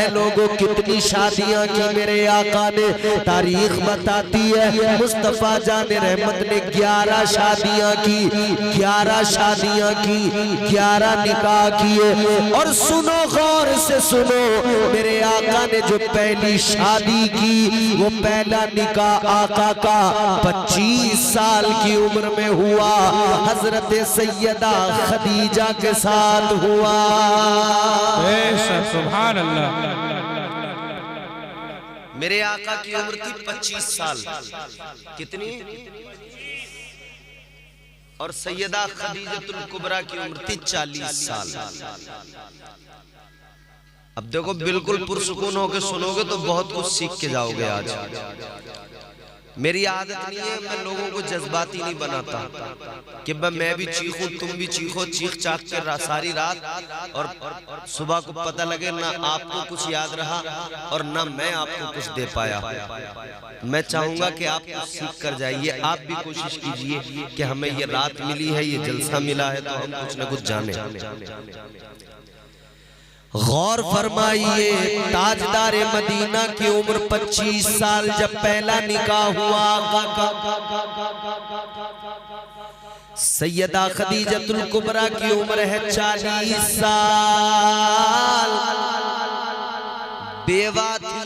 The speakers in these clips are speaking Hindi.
ऐ लोगों कितनी शादियां की मेरे आका ने, तारीख बताती है मुस्तफा जान रहमत ने 11 शादियां की, 11 शादियां की, 11 निकाह किए। और सुनो गौर से सुनो, मेरे आका ने जो पहली शादी की वो पहला निकाह आका का 25 साल की उम्र में हुआ, हजरत सैयदा खदीजा के साथ हुआ। सुभान अल्लाह। मेरे आका की उम्र थी 25 साल। कितनी? और सैयदा खदीजतुल कुबरा की उम्र थी 40 साल। अब देखो बिल्कुल पुरसुकून होकर सुनोगे तो बहुत कुछ सीख के जाओगे। आज मेरी आदत नहीं है, मैं लोगों को जज्बाती नहीं बनाता कि मैं भी चीखूं तुम भी चीखो, चीख चाख कर सारी रात, और सुबह को पता लगे ना आपको कुछ याद रहा और ना मैं आपको कुछ दे पाया। मैं चाहूंगा कि आप कुछ सीख कर जाइए। आप भी कोशिश कीजिए कि हमें ये रात मिली है, ये जलसा मिला है, तो हम कुछ न कुछ जाने। गौर फरमाइए, ताजदार मदीना की उम्र 25 साल जब पहला निकाह हुआ, सैयदा खदीजतुल कुबरा की उम्र है 40 साल, बेवा थी।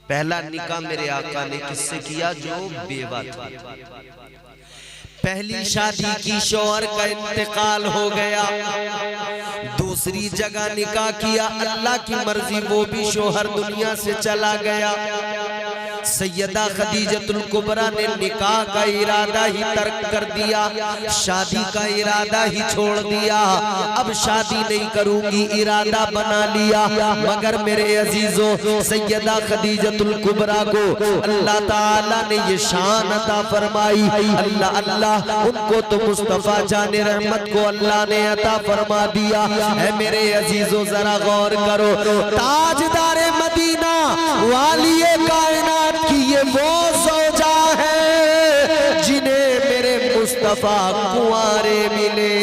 पहला निकाह मेरे आका ने किससे किया? जो बेवा थी। पहली शादी की, शौहर का इंतकाल हो गया, दूसरी जगह निकाह किया, अल्लाह की मर्जी वो भी शौहर दुनिया से चला गया। सैयदा खदीजतुल कुबरा ने निकाह का इरादा ही तर्क कर दिया, शादी का इरादा ही छोड़ दिया। अब शादी नहीं करूंगी इरादा बना लिया। मगर मेरे अजीजों, सैयदा खदीजतुल कुबरा को अल्लाह ताला ने ये शान अता फरमाई। अल्लाह अल्लाह, उनको तो मुस्तफा जाने रहमत को अल्लाह ने अता फरमा दिया है। मेरे अजीजों जरा गौर करो, ताजदारे मदीना वालिए कायनात की ये वो ज़ौजा है जिन्हें मेरे मुस्तफा कुंवारे मिले।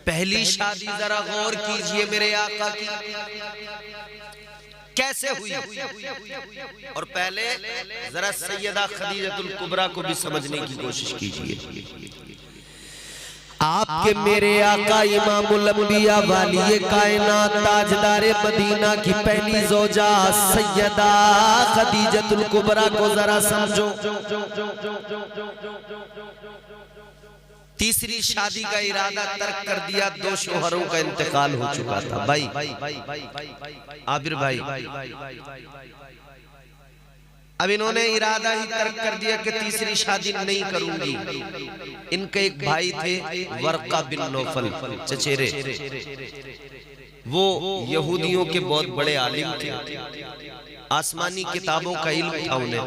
पहली शादी जरा गौर कीजिए मेरे आका की कैसे हुई, और पहले जरा सैयदा खदीजतुल कुबरा को भी समझने की कोशिश कीजिए। आपके मेरे आका इमामुल अंबिया वालिए कायनात ताजदारे मदीना की पहली ज़ौजा सैयदा खदीजतुल कुबरा को जरा समझो। तीसरी शादी का इरादा तर्क कर दिया, 2 शौहरों का इंतकाल हो चुका था। भाई आबिर भाई, अब इन्होंने इरादा ही तर्क कर दिया कि तीसरी शादी नहीं करूंगी। इनके एक भाई थे वर्का बिन नौफल चचेरे, वो यहूदियों के बहुत बड़े आलिम थे, आसमानी किताबों का इल्म था उन्हें।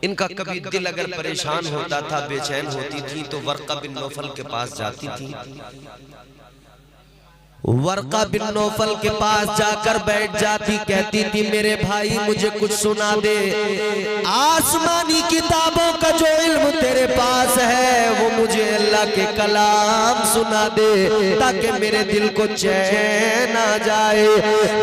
इनका कभी दिल अगर परेशान होता था, बेचैन होती थी, तो वर्का बिन नौफल के पास जाती थी। वर्का बिन नौफल के पास जाकर बैठ जाती, कहती थी मेरे भाई मुझे कुछ सुना दे, आसमानी किताबों का जो इल्म तेरे पास है वो मुझे अल्लाह के कलाम सुना दे, ताकि मेरे दिल को चैन आ जाए,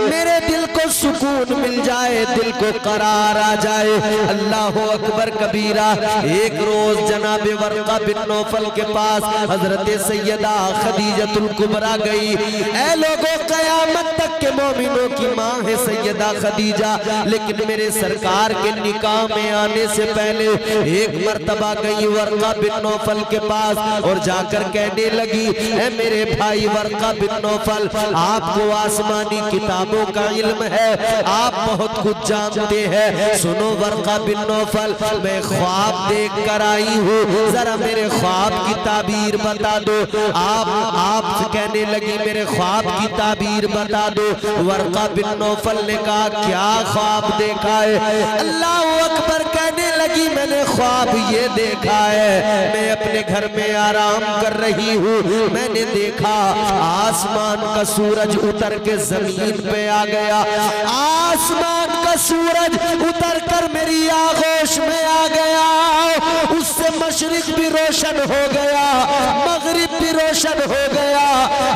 मेरे दिल को सुकून मिल जाए, दिल को करार आ जाए। अल्लाह अकबर कबीरा। एक रोज जनाब वर्का बिन नौफल के पास हजरत सैयदा खदीजतुल कुबरा गई। ऐ लोगों, कयामत तक के मोमिनों की माँ है सैयदा खदीजा, लेकिन मेरे सरकार के निकाह में आने से पहले एक मर्तबा गई वर्का बिन नौफल के पास और जाकर कहने लगी, ऐ मेरे भाई वर्का बिन नौफल, आपको आसमानी किताबों का इल्म है, आप बहुत कुछ जानते हैं। सुनो वर्का बिन नौफल, मैं ख्वाब देख कर आई हूँ, जरा मेरे ख्वाब की ताबीर बता दो। आप कहने लगी मेरे ख्वाब की ताबीर बता दो। वर्का बिन नौफल ने कहा क्या ख्वाब देखा है? अल्लाह अकबर कहने लगी मैंने ख्वाब ये देखा है, मैं अपने घर में आराम कर रही हूँ, मैंने देखा आसमान का सूरज उतर के जमीन पे आ गया, आसमान का सूरज उतर कर मेरी आगोश में आ गया, उससे मशरिक भी रोशन हो गया, मगरिब भी रोशन हो गया,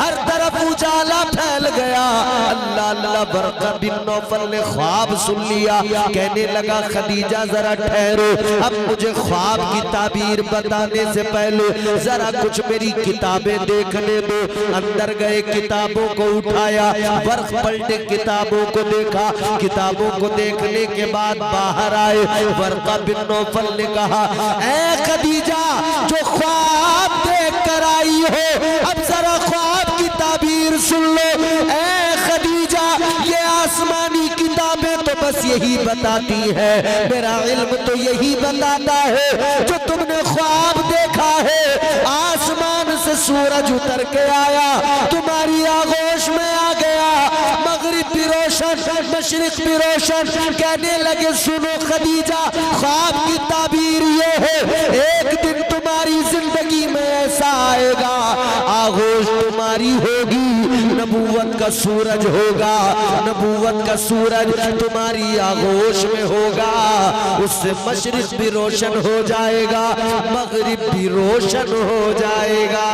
हर तरफ उजाला फैल गया। अल्लाह अल्लाह, बरक़ा बिन नौफल ने ख्वाब सुन लिया, कहने लगा खदीजा जरा ठहरो, अब मुझे ख्वाब की ताबीर बताने से पहले जरा कुछ मेरी किताबें देखने दो। अंदर गए, किताबों को उठाया, वर्क पलटे, किताबों को देखा, किताबों को देखने के बाद बाहर आए। बरक़ा बिन नौफल ने कहा, ऐ खदीजा जो ख्वाब देख कर आई हो, अब जरा ख्वाब की ताबीर सुन लो। ऐ खदीजा, ये आसमानी किताबें तो बस यही बताती है, मेरा इल्म तो यही बताता है जो तुमने ख्वाब देखा है। आसमान से सूरज उतर के आया, तुम्हारी आगोश में आ गया, मगरिब भी रोशन, मशरिक भी रोशन। कहने लगे, सुनो खदीजा, ख्वाब की ताबीर ये है, एक दिन तुम्हारी जिंदगी में ऐसा आएगा, आगोश तुम्हारी होगी, नबूवत का सूरज होगा, नबूवत का सूरज तुम्हारी आगोश में होगा, उससे मशरिक भी रोशन हो जाएगा, मगरिब भी रोशन हो जाएगा।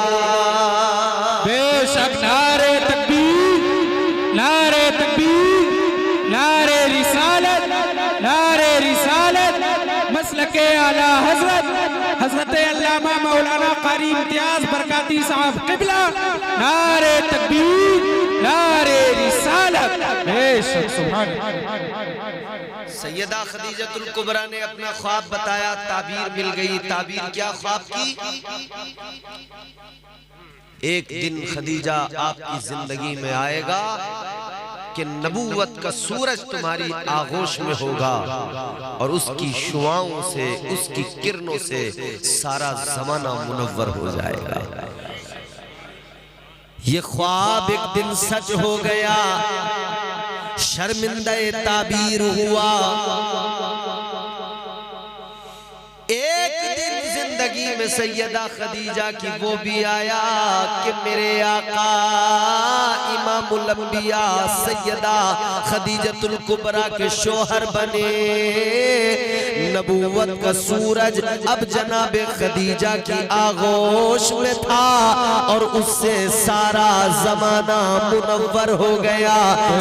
बेशक नारे तकबीर, नारे तकबीर, नारे रिसालत, नारे रिसालत, मसलके आला हजरत हजरत अल्लामा मौलाना कारी इम्तियाज बरकाती साहब क़िबला, नारे तकबीर, नारे रिसालत। बेशक सुभान अल्लाह। सैयदा खदीजतुल कुबरा ने अपना ख्वाब बताया, ताबीर मिल गई। ताबीर क्या ख्वाब की? एक दिन खदीजा आपकी जिंदगी में आएगा कि नबूवत का सूरज तुम्हारी आगोश में होगा और उसकी शुआओं से, उसकी किरणों से सारा जमाना मुनव्वर हो जाएगा। ये ख्वाब एक दिन सच हो गया, शर्मिंदा ताबीर हुआ। एक दिन जिंदगी में सैयदा खदीजा की वो भी आया कि मेरे आका इमामुल अंबिया सैयदा खदीजतुल कुबरा के शोहर बने। नबूवत का सूरज अब जनाब खदीजा की आगोश में था और उससे सारा जमाना मुनव्वर हो गया,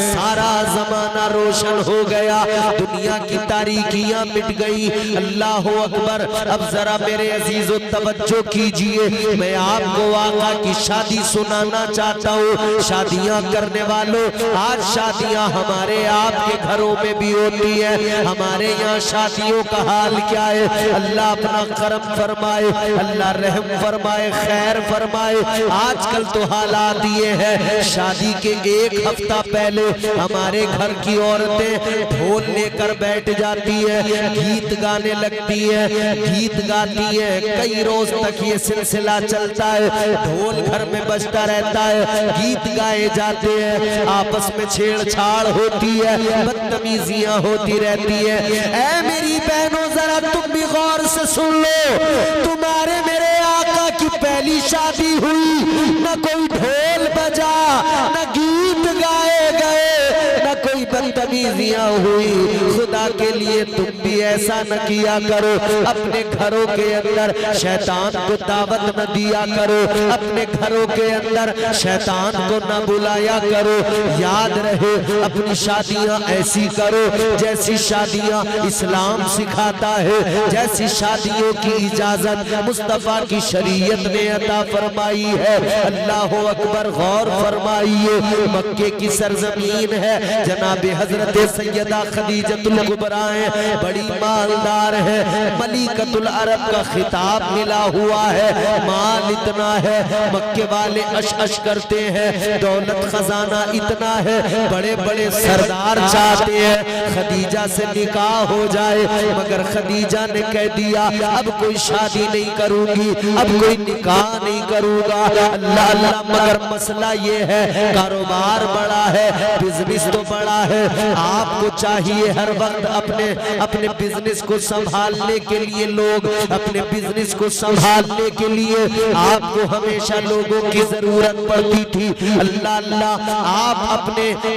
सारा जमाना रोशन हो गया, दुनिया की तारीकियां मिट गई। अल्लाह अकबर। अब जरा मेरे अजीजों तवज्जो कीजिए, मैं आपको आका की शादी सुनाना चाहता हूँ। शादियां करने वालों, आज शादियां हमारे आपके घरों में भी होती है, हमारे यहाँ शादियों का हाल क्या है? अल्लाह अपना करम फरमाए, अल्लाह रहम फरमाए, खैर फरमाए। आजकल तो हालात ये है, शादी के एक हफ्ता पहले हमारे घर की औरतें ढोल लेकर बैठ जाती है, गीत गाने लगती है, गीत गाती है, कई रोज तक ये सिलसिला चलता है, ढोल घर में बजता रहता है, गीत गाए जाते हैं, आपस में छेड़छाड़ होती है, बदतमीजियां होती रहती है। ऐ मेरी बहनों, जरा तुम भी गौर से सुन लो, तुम्हारे मेरे आका की पहली शादी हुई, न कोई ढोल बजा, न गीत गाए गए, न कोई बदतमीजियां हुई। खुदा के लिए तुम भी ऐसा न किया करो, अपने घरों के अंदर शैतान को दावत न दिया करो, अपने घरों के अंदर शैतान को न बुलाया करो। याद रहे, अपनी शादियां ऐसी करो जैसी शादियां इस्लाम सिखाता है, जैसी शादियों की इजाजत मुस्तफा की शरीयत ने अता फरमाई है। अल्लाह अकबर। गौर फरमाइए, मक्के की सरजमीन है, जनाबे हजरत सैयदा खदीजतुल कुबरा है, बड़ी मालदार है, मलिकतुल अरब का खिताब मिला हुआ है, माल इतना है, मक्के वाले अश अश करते हैं, दौलत खजाना इतना है, बड़े बड़े सरदार चाहते हैं खदीजा से निकाह हो जाए, मगर खदीजा ने कह दिया अब कोई शादी नहीं करूंगी, अब कोई निकाह नहीं करूंगा। अल्लाह अल्लाह, मगर मसला ये है, कारोबार बड़ा है, बिजनेस तो बड़ा है। आपको चाहिए हर वक्त अपने बिजनेस को संभालने के लिए, लोग अपने बिजनेस को संभालने के लिए आपको हमेशा लोगों की जरूरत पड़ती थी। अल्लाह अल्लाह, आप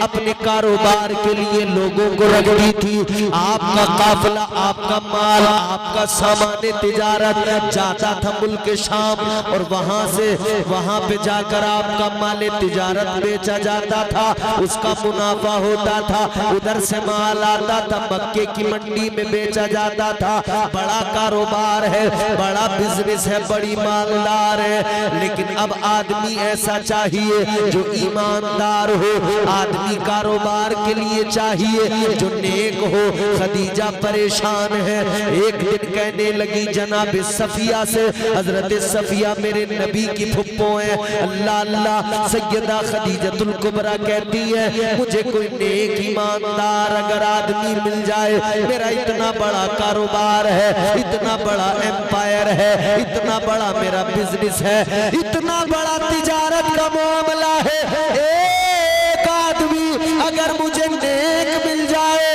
अपने कारोबार के लिए लोगों को रखती थी। आपका काफिला, आपका माल, आपका सामान तिजारत जाता था मुल्क शाम, और वहां पे जाकर आपका माल तिजारत बेचा जाता था, उसका मुनाफा होता था। उधर से माल आता था, मक्के की मंडी में बेचा जाता था। बड़ा कारोबार है, बड़ा बिजनेस है, बड़ी मालदार है। लेकिन अब आदमी ऐसा चाहिए जो ईमानदार हो, आदमी कारोबार के लिए चाहिए जो नेक हो। खदीजा परेशान है। एक दिन कहने लगी जनाब सफिया से, हजरत सफिया मेरे नबी की फुप्पो है, अल्लाह अल्लाह, सैयदा खदीजतुल कुबरा कहती है मुझे कोई नेक ईमानदार अगर आदमी मिल जाए, मेरा इतना बड़ा कारोबार है, इतना बड़ा एम्पायर है, इतना बड़ा मेरा बिजनेस है, इतना बड़ा तिजारत का मामला है, एक आदमी अगर मुझे नेक मिल जाए,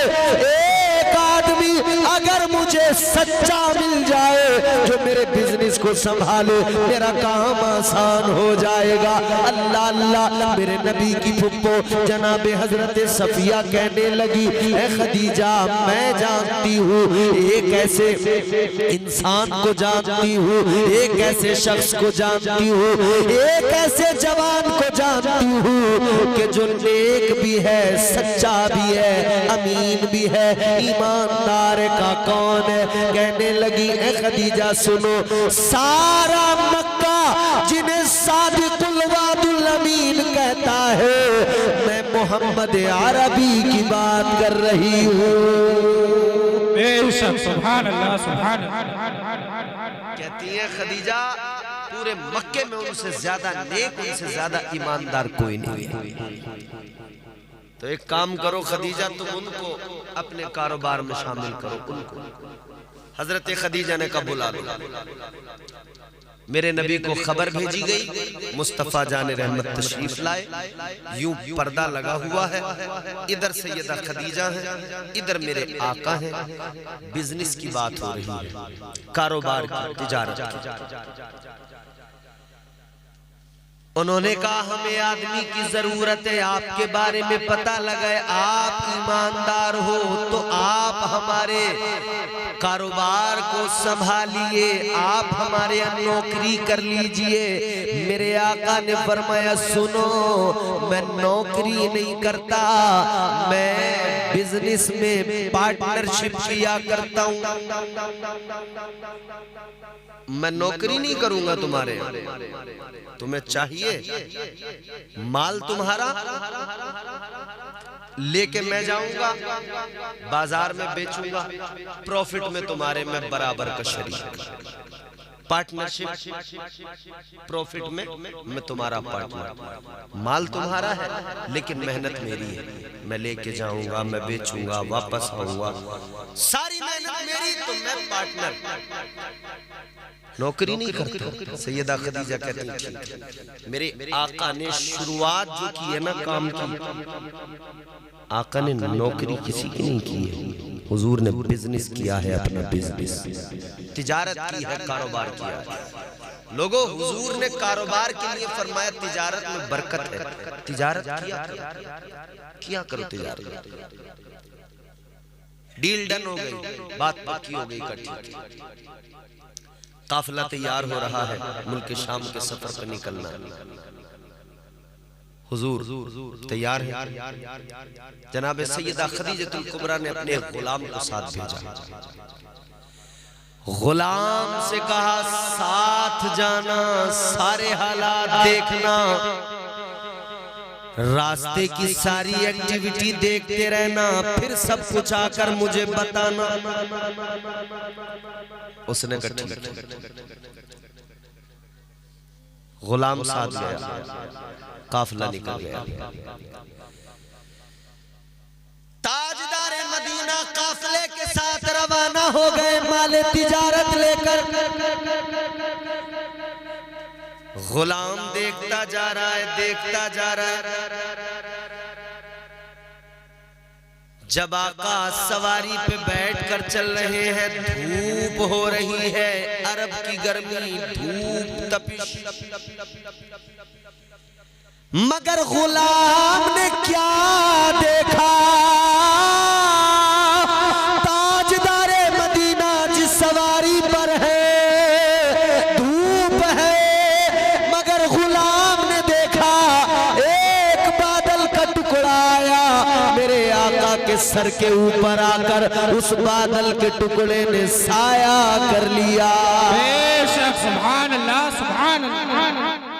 एक आदमी अगर मुझे सच्चा मिल जाए जो मेरे बिजनेस को संभाले, मेरा काम आसान हो जाएगा। अल्लाह अल्लाह, मेरे नबी की फुप्पो जनाब हजरत सफिया कहने लगी, ए खदीजा मैं जानती हूँ, एक ऐसे इंसान को जानती हूँ, एक ऐसे शख्स को जानती हूँ, एक ऐसे जवान को जानती हूँ कि जो नेक भी है, सच्चा भी है, अमीन भी है, ईमानदार का कौन है? कहने लगी ए खदीजा सुनो, सारा मक्का जिन्हें सादिकुल वादुल अमीन कहता है, मैं मोहम्मद अरबी की बात कर रही हूँ। बेशक, सुभान अल्लाह, सुभान अल्लाह। कहती है खदीजा पूरे मक्के में उनसे ज्यादा नेक, उनसे ज्यादा ईमानदार कोई नहीं है। तो एक काम करो खदीजा, तुम उनको अपने कारोबार में शामिल करो उनको। हजरत खदीजा ने कहा बुला लो। मेरे नबी को खबर भेजी गई, मुस्तफा जाने रहमत तशरीफ लाए। यूं पर्दा लगा हुआ है, इधर सैयदा खदीजा है, इधर मेरे आका हैं। बिजनेस की बात हो रही है, कारोबार की, तिजारत की। उन्होंने कहा हमें आदमी की जरूरत है, आपके बारे में पता लगा, आप ईमानदार हो तो आप हमारे कारोबार को संभालिए, आप हमारे यहाँ नौकरी कर लीजिए। मेरे आका ने फरमाया सुनो, मैं नौकरी नहीं करता, मैं बिजनेस में पार्टनरशिप किया करता हूँ, मैं नौकरी नहीं करूंगा तुम्हारे। तुम्हें चाहिए माल तुम्हारा लेके मैं जाऊंगा, बाजार में बेचूंगा, प्रॉफिट में तुम्हारे में बराबर का शरीक। पार्टनरशिप, प्रॉफिट में मैं तुम्हारा पार्टनर। माल तुम्हारा है लेकिन मेहनत मेरी है, मैं लेके जाऊंगा, मैं बेचूंगा, वापस आऊंगा, सारी मेहनत मेरी, तो मैं पार्टनर, नौकरी नहीं करता। सैयदा खदीजा कहती थी मेरे आका ने शुरुआत जो की है ना काम की, आका ने नौकरी किसी की नहीं की है, हुजूर ने बिजनेस किया है, अपना बिजनेस, तिजारत की है, कारोबार किया है। लोगों, हुजूर ने कारोबार के लिए फरमाया तिजारत में बरकत है, तिजारत किया करो, तिजारत। डील डन हो गई, बात पक्की हो गई, इकट्ठी। काफिला तैयार हो रहा है, मुल्क शाम के सफर पर निकलना। हुजूर तैयार है। जनाब सैयदा खदीजतुल कुबरा ने अपने गुलाम को साथ भेजा। गुलाम से कहा साथ जाना, सारे हालात देखना, रास्ते की सारी एक्टिविटी देखते रहना, फिर सब कुछ आकर मुझे बताना। उसने कहा गुलाम साथ गया, काफिला निकल गया। ताजदार मदीना काफिले के साथ रवाना हो गए माल तिजारत लेकर। गुलाम देखता जा रहा है, देखता जा रहा है। जब आका सवारी पे बैठकर चल रहे हैं, धूप हो रही है, अरब की गर्मी, धूप तपिश, मगर गुलाम ने क्या देखा? ताजदारे मदीना जिस सवारी पर है, धूप है, मगर गुलाम ने देखा एक बादल का टुकड़ा आया, मेरे आका के सर के ऊपर आकर उस बादल के टुकड़े ने साया कर लिया। बेशक, सुभान अल्लाह, सुभान अल्लाह।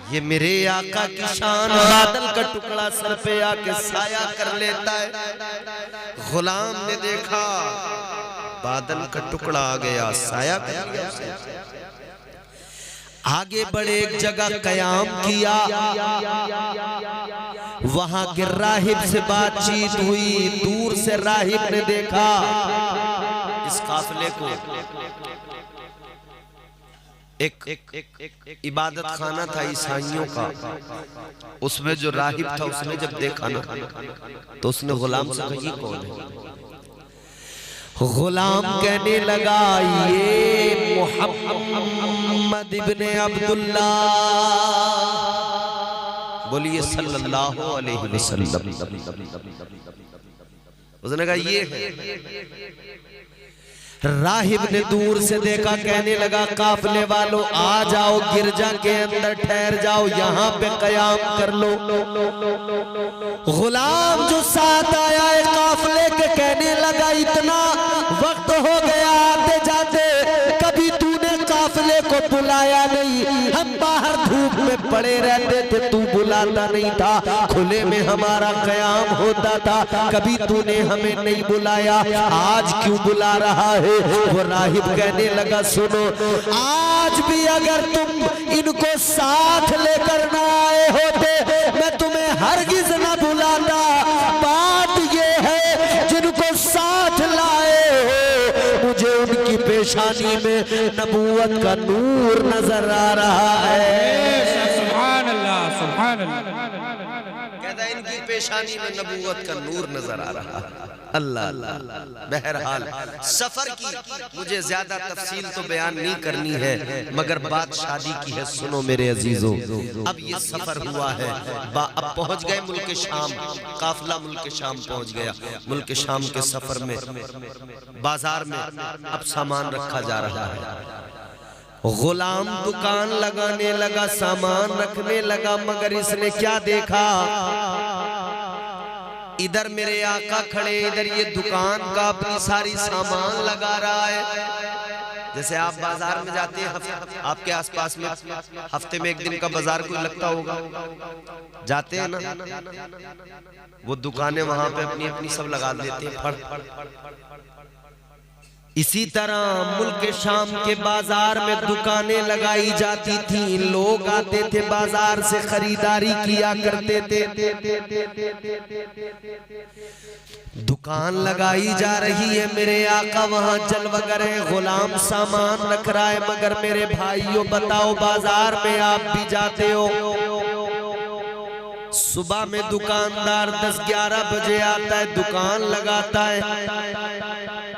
ये मेरे आका की शान, बादल का टुकड़ा सर पे आके साया कर लेता है। गुलाम ने देखा बादल का टुकड़ा आ गया, साया कर लिया। आगे बढ़े, एक जगह कयाम किया, वहां के राहिब से बातचीत हुई। दूर से राहिब ने देखा इस काफिले को। एक इबादत खाना था ईसाइयों का, उसमें जो राहिब था उसने जब देखा ना, तो उसने गुलाम से कहा ये कौन है? गुलाम कहने लगा ये मोहम्मद इब्ने अब्दुल्लाह, बोलिए सल्लल्लाहु अलैहि वसल्लम। उसने कहा ये है। राहिब ने दूर से देखा, कहने लगा काफिले वालों आ जाओ, गिरजा के अंदर ठहर जाओ, यहाँ पे कयाम कर लो। गुलाम जो साथ आया है काफिले के कहने लगा इतना वक्त हो गया आते जाते, कभी तूने काफिले को बुलाया नहीं, हम बाहर धूप में पड़े रहते थे, तू बुलाता नहीं था, खुले में हमारा कयाम होता था, कभी तूने हमें नहीं बुलाया, आज क्यों बुला रहा है? वो राहिब कहने लगा सुनो, आज भी अगर तुम इनको साथ लेकर ना आए होते, मैं तुम्हें हरगिज ना बुलाता। बात ये है जिनको साथ लाए हो, मुझे उनकी पेशानी में नबूवत का नूर नजर आ रहा है। सुभान अल्लाह, सुभान अल्लाह। कहता है इनकी पेशानी में नबूवत का नूर नजर आ रहा है। अल्लाह अल्लाह। बहरहाल सफर की मुझे ज्यादा तफसील तो बयान नहीं करनी है, मगर बात शादी की है। सुनो मेरे अजीजों, अब ये सफर हुआ है, अब पहुंच गए मुल्क शाम, काफिला मुल्क शाम पहुंच गया। मुल्क शाम के सफर में बाजार में अब सामान रखा जा रहा है। गुलाम दुकान लगाने लगा, सामान रखने लगा, मगर इसने क्या देखा? इधर मेरे आका खड़े, इधर ये दुकान का अपनी सारी सामान लगा रहा है। जैसे आप बाजार में जाते हैं, आपके आसपास में हफ्ते में एक दिन का बाजार कोई लगता होगा, जाते हैं ना, वो दुकानें वहां पे अपनी अपनी सब लगा देते हैं, फड़। इसी तरह मुल्क शाम के बाजार में दुकानें लगाई जाती थी, लोग आते थे बाजार से खरीदारी किया करते थे। दुकान लगाई जा रही है, मेरे आका वहां जलवगर है, गुलाम सामान रख रहा है। मगर मेरे भाइयों बताओ, बाजार में आप भी जाते हो, सुबह में दुकानदार 10-11 बजे आता है, दुकान लगाता है,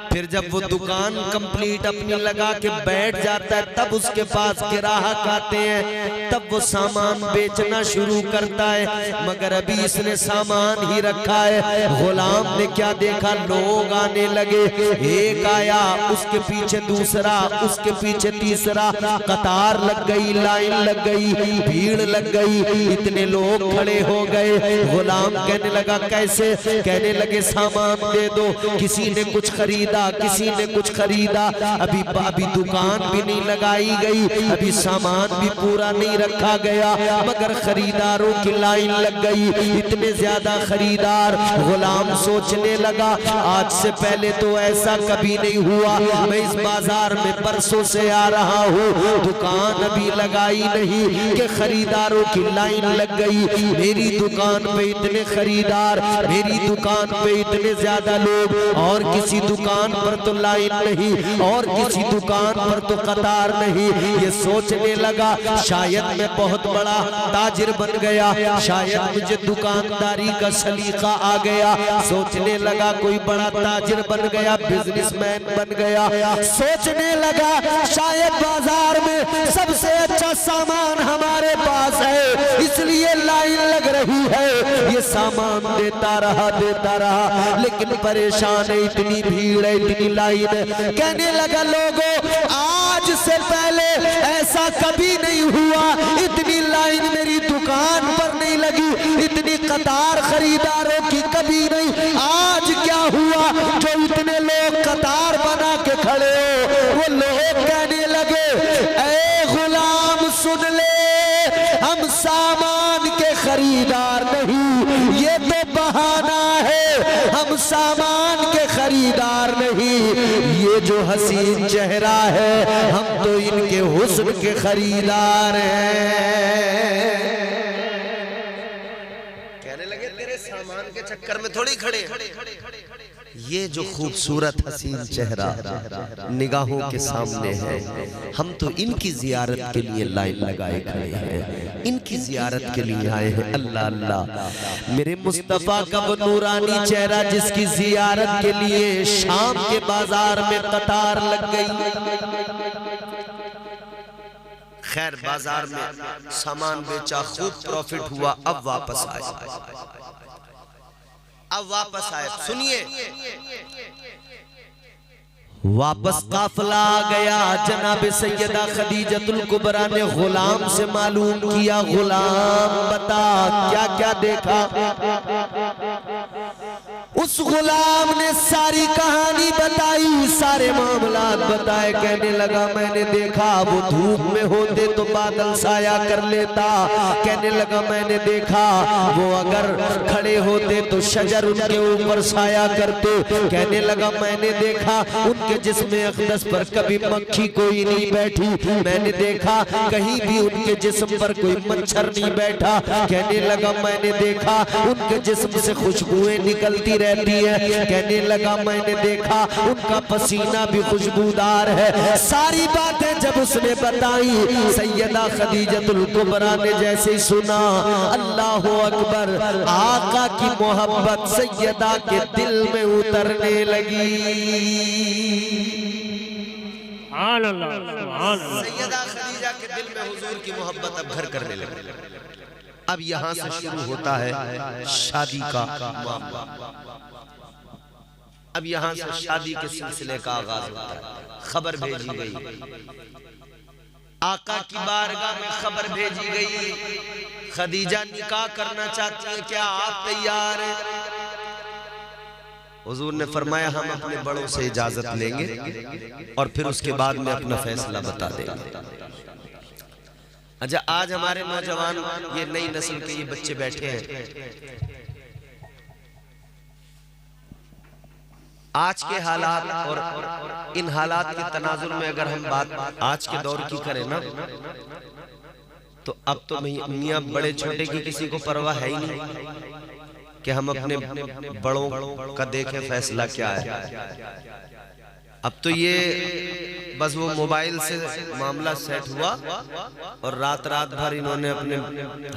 फिर जब वो दुकान कंप्लीट अपनी लगा के बैठ जाता है, तब उसके पास ग्राहक आते हैं, तब वो सामान बेचना शुरू करता है। मगर अभी इसने सामान ही रखा है। गुलाम ने क्या देखा? लोग आने लगे, एक आया, उसके पीछे दूसरा, उसके पीछे तीसरा, कतार लग गई, लाइन लग गई, भीड़ लग गई, इतने लोग खड़े हो गए। गुलाम कहने लगा कैसे? कहने लगे सामान दे दो। किसी ने कुछ खरीदा, किसी ने कुछ खरीदा, अभी दुकान भी नहीं लगाई गई, अभी सामान भी पूरा नहीं रखा गया, मगर खरीदारों की लाइन लग गई, इतने ज्यादा खरीदार। गुलाम सोचने लगा आज से पहले तो ऐसा कभी नहीं हुआ, मैं इस बाजार में बरसों से आ रहा हूँ, दुकान अभी लगाई नहीं कि खरीदारों की लाइन लग गई। मेरी दुकान पे इतने खरीदार, मेरी दुकान पे इतने ज्यादा लोग, और किसी दुकान पर तो लाइन नहीं और किसी दुकान पर तो कतार नहीं। ये सोचने लगा शायद मैं बहुत बड़ा ताजिर बन गया, शायद मुझे दुकानदारी का सलीका आ गया। सोचने लगा कोई बड़ा ताजिर बन गया, बिजनेसमैन बन गया। सोचने लगा शायद बाजार में सबसे अच्छा सामान हमारे पास है, इसलिए लाइन लग रही है। ये सामान देता रहा लेकिन परेशान है, इतनी भीड़ है, इतनी लाइन है। कहने लगा लोगों, आज से पहले ऐसा कभी नहीं हुआ, इतनी लाइन मेरी दुकान पर नहीं लगी, इतनी कतार खरीदारों की कभी नहीं। आज क्या हुआ जो इतने लोग कतार बना के खड़े हो? वो लोग कहने लगे, ऐ गुलाम सुन ले, हम सामान के खरीदार नहीं, ये तो बहाना है, हम सामान के खरीदार नहीं। ये जो हसीन चेहरा है, हम तो इनके हुस्न के खरीदार हैं। कहने लगे तेरे सामान के चक्कर में थोड़ी खड़े। ये जो खूबसूरत हसीन चेहरा निगाहों के सामने है, हम तो इनकी जियारत के लिए लाइन लगाए खड़े हैं, इनकी जियारत के लिए आए हैं। अल्लाह अल्लाह, मेरे मुस्तफा का वो नूरानी चेहरा जिसकी जियारत के लिए शाम के बाजार में कतार लग गई। खैर बाजार में सामान बेचा, खूब प्रॉफिट हुआ। अब वापस आए, सुनिए, वापस काफिला आ गया। जनाब सैयदा खदीजतुल कुबरा ने गुलाम से मालूम किया, गुलाम बता क्या क्या देखा। उस गुलाम ने सारी कहानी बताई, सारे मामलात बताए। कहने लगा मैंने देखा वो धूप में होते तो बादल साया कर लेता। कहने लगा मैंने देखा वो अगर खड़े होते तो शजर उनके ऊपर साया करते। कहने लगा मैंने देखा उनके जिस्म अक़दस पर कभी मक्खी कोई नहीं बैठी। मैंने देखा कहीं भी उनके जिस्म पर कोई मच्छर नहीं बैठा। कहने लगा मैंने देखा उनके जिस्म से खुशबुएं निकलती रहती है। कहने लगा मैंने देखा उनका पसीना भी खुशबूदार है। सारी बातें जब उसने बताई, सैयदा खदीजतुल कुबरा ने जैसे ही सुना, अल्लाह अकबर, आका की मोहब्बत सैयदा के दिल में उतरने लगी। सैयदा खदीजा के दिल में हुजूर की मोहब्बत अब घर करने लगी। अब यहां से शुरू होता है शादी का मामला। अब यहां से शादी के सिलसिले का आगाज होता है। खबर भेजी गई, आका की बारगाह में खबर भेजी गई, खदीजा निकाह करना चाहती है, क्या आप तैयार हैं? हुजूर ने फरमाया हम अपने बड़ों से इजाजत लेंगे और फिर उसके बाद में अपना फैसला बता देंगे। अच्छा, आज हमारे नौजवान, ये नई नस्ल के ये बच्चे बैठे हैं, आज के हालात और इन हालात के तनाजुर में अगर हम बात आज के दौर की करें ना, तो अब तो मियां बड़े छोटे की किसी को परवाह है ही नहीं कि हम अपने बड़ों का देखें फैसला क्या है। अब तो ये बस वो मोबाइल से मामला सेट हुआ और रात भर इन्होंने अपने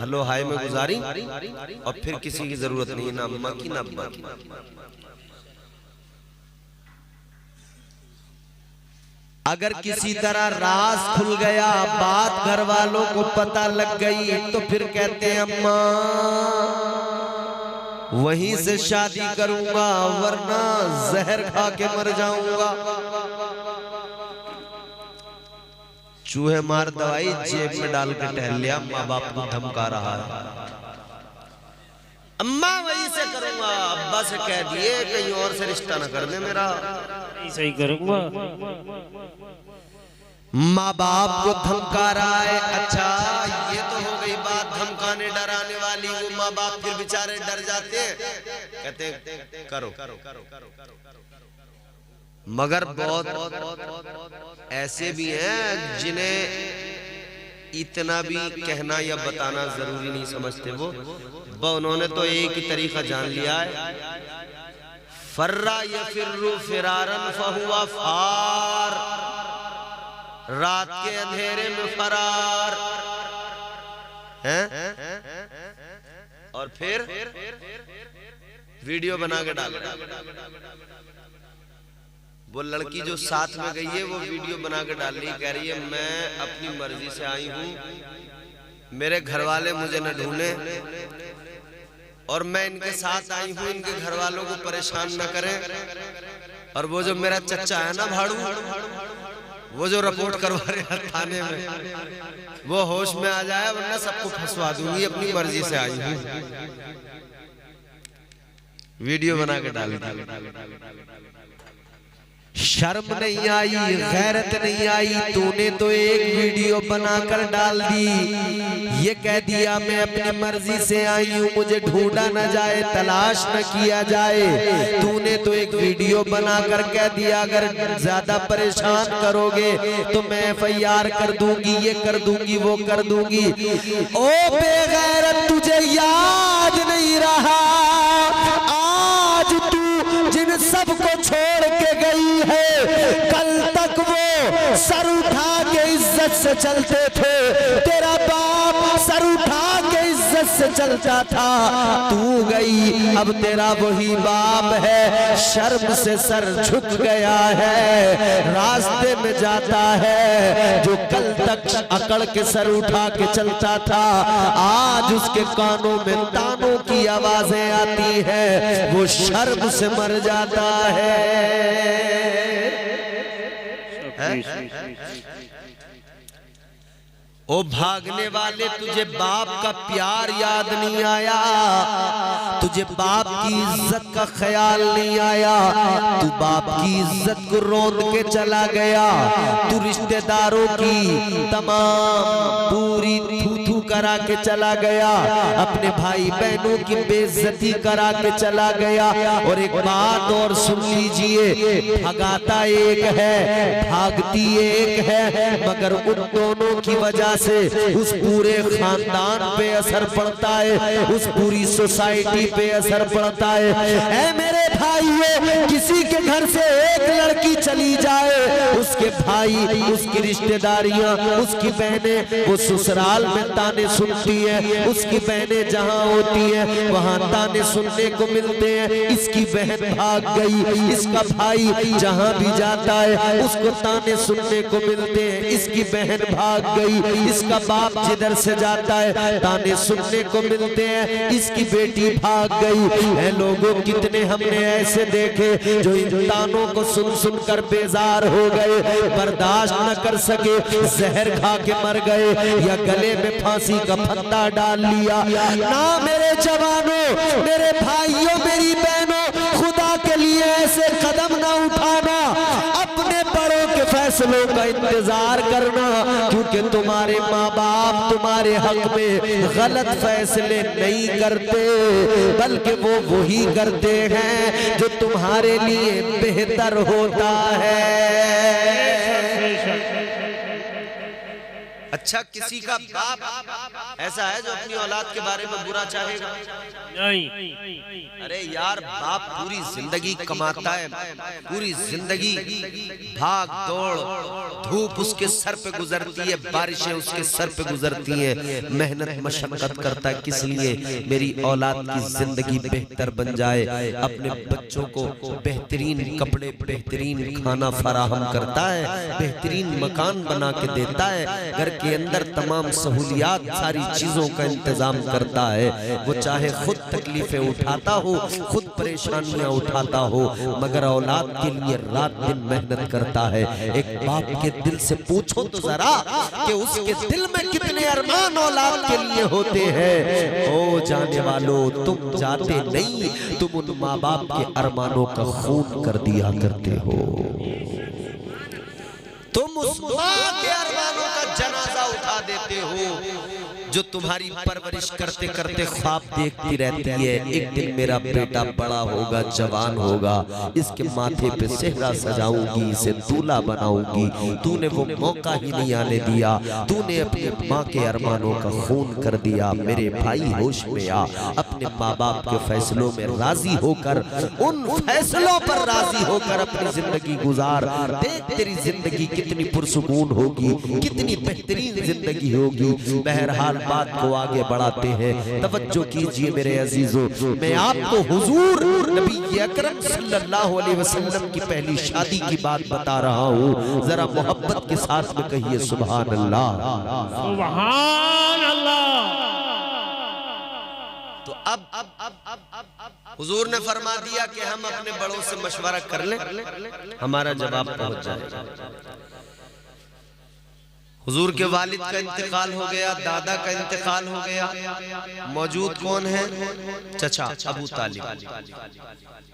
हलो हाय में गुजारी और फिर किसी की जरूरत नहीं, ना अम्मा की ना अब्बा की। अगर किसी तरह राज खुल गया, बात घर वालों को पता लग गई, तो फिर कहते हैं अम्मा वहीं से शादी करूंगा वरना जहर खा के मर जाऊंगा। चूहे मार दवाई जेब में डाल के टहल लिया, माँ बाप को धमका रहा है। अम्मा वहीं से करूंगा, अब्बा से कह दिए कहीं और से रिश्ता न कर दे मेरा, सही करूंगा। माँ बाप को धमका रहा है। अच्छा, ये तो हो गई बात धमकाने डराने वाली। वो माँ बाप फिर बेचारे डर जाते हैं, कहते हैं करो। मगर बहुत ऐसे भी हैं जिन्हें इतना भी कहना या बताना जरूरी नहीं समझते। वो उन्होंने तो एक ही तरीका जान लिया है, फर्रा यफिर्रु फिरारन फहुआ फार, रात के अंधेरे में फरार हैं। और फिर वीडियो बना के डाल। वो लड़की जो साथ में गई है वो वीडियो बना के डाल रही, कह रही है मैं अपनी मर्जी से आई हूं, मेरे घर वाले मुझे न ढूंढे और मैं इनके साथ आई हूं, इनके घर वालों को परेशान न करें। और वो जो मेरा चच्चा है ना भाड़ू, वो जो रिपोर्ट करवा रहे हैं थाने में, वो होश में आ जाए वरना सबको फंसवा दूंगी, अपनी मर्जी से आई हूं। वीडियो बना के डाल। शर्म नहीं आई, गैरत नहीं आई, तूने तो एक वीडियो बनाकर डाल दी। ये कह दिया मैं अपनी मर्जी से आई हूँ, मुझे ढूंढा न जाए, तलाश न किया जाए। तूने तो एक वीडियो बनाकर कह दिया अगर ज्यादा परेशान करोगे तो मैं FIR कर दूंगी, ये कर दूंगी, वो कर दूंगी। ओ बेगैरत, तुझे याद नहीं रहा आज तू जिन सबको छोड़ के गई है, कल तक वो सर उठा के इज्जत से चलते थे, तेरा बाप सर उठा के इज्जत से चलता था, तू गई अब तेरा वही बाप है, शर्म से सर झुक गया है, रास्ते में जाता है जो कल तक अकड़ के सर उठा के चलता था, आज उसके कानों में तानों की आवाजें आती है, वो शर्म से मर जाता है। ओ भागने वाले, तुझे बाप का प्यार याद नहीं आया, तुझे बाप की इज्जत का ख्याल नहीं आया, तू बाप की इज्जत को रोंद के चला गया, तू रिश्तेदारों की तमाम पूरी थू करा के चला गया, अपने भाई बहनों की बेइज्जती करा के चला गया। और एक बात और सुन लीजिए, भगाता एक है, भागती एक है, मगर उन दोनों की वजह से उस पूरे खानदान पे असर पड़ता है, उस पूरी सोसाइटी पे असर पड़ता है। ऐ मेरे भाइयों, किसी के घर से एक लड़की चली जाए, उसके भाई, उसकी रिश्तेदारियां, उसकी बहनें वो ससुराल में ताने सुनती है, उसकी बहनें जहां होती है वहां ताने सुनने को मिलते हैं, इसकी बहन भाग गई, इसका भाई जहां भी जाता है उसको ताने सुनने को मिलते हैं, इसकी बहन भाग गई, इसका बाप जिधर से जाता है ताने सुनने को मिलते हैं, इसकी बेटी भाग गई। ऐ लोगों, कितने हमने ऐसे देखे जो इन तानों को सुन सुन कर बेजार हो गए, बर्दाश्त न कर सके, जहर खा के मर गए या गले में फांसी का फंदा डाल लिया। ना मेरे जवानों, मेरे भाइयों, मेरी बहनों, खुदा के लिए ऐसे कदम ना उठाना, अपने बड़ों के फैसलों का इंतजार करना, क्योंकि तुम्हारे माँ बाप तुम्हारे हक में गलत फैसले नहीं करते, बल्कि वो वही करते हैं जो तुम्हारे लिए बेहतर होता है। अच्छा, किसी का बाप ऐसा है जो अपनी औलाद के बारे में बुरा चाहेगा? नहीं। अरे यार, बाप पूरी जिंदगी कमाता है, पूरी जिंदगी भाग दौड़, धूप उसके सर पे गुजरती है, बारिशें उसके सर पे गुजरती हैं, मेहनत मशक्कत करता है, किस लिए? मेरी औलाद की जिंदगी बेहतर बन जाए, अपने बच्चों को बेहतरीन कपड़े, बेहतरीन खाना फराहम करता है, बेहतरीन मकान बना के देता है, घर के अंदर तमाम सहूलियात, सारी चीजों का इंतजाम करता है। वो चाहे खुद तकलीफें उठाता हो, खुद परेशानियां उठाता हो, मगर औलाद के लिए रात दिन मेहनत करता है। एक बाप के दिल से पूछो तो जरा कि उसके दिल में कितने अरमान औलाद के लिए होते हैं। ओ जाने वालों, तुम जाते नहीं, तुम उन माँ बाप के अरमानों का खून कर दिया करते हो, तुम उस माँ के अरमानों का जनाजा उठा देते हो जो तुम्हारी परवरिश करते करते ख्वाब देखती रहती है, एक दिन मेरा बेटा बड़ा होगा, जवान होगा, इसके माथे पे सेहरा सजाऊंगी, इसे दूल्हा बनाऊंगी। तूने वो मौका ही नहीं आने दिया, तूने अपनी माँ के अरमानों का खून कर दिया। मेरे भाई होश में आ, अपने माँ बाप के फैसलों में राजी होकर, उन फैसलों पर राजी होकर अपनी जिंदगी गुजार। देख तेरी जिंदगी कितनी पुरसुकून होगी, कितनी बेहतरीन जिंदगी होगी। बहरहाल बात को आगे बढ़ाते हैं, तवज्जो कीजिए मेरे अजीजों। मैं आपको हुजूर नबी अकरम सल्लल्लाहु अलैहि वसल्लम की पहली शादी की बात बता रहा हूँ। जरा मोहब्बत के साथ में कहिए सुभान अल्लाह, सुभान अल्लाह। तो अब हुजूर ने फरमा दिया कि हम अपने बड़ों से मशवरा कर लें, हमारा जवाब पहुंच जाएगा। हुजूर के वालिद का इंतकाल हो गया, दादा का इंतकाल हो गया। मौजूद कौन है? चचा अबू तालिब।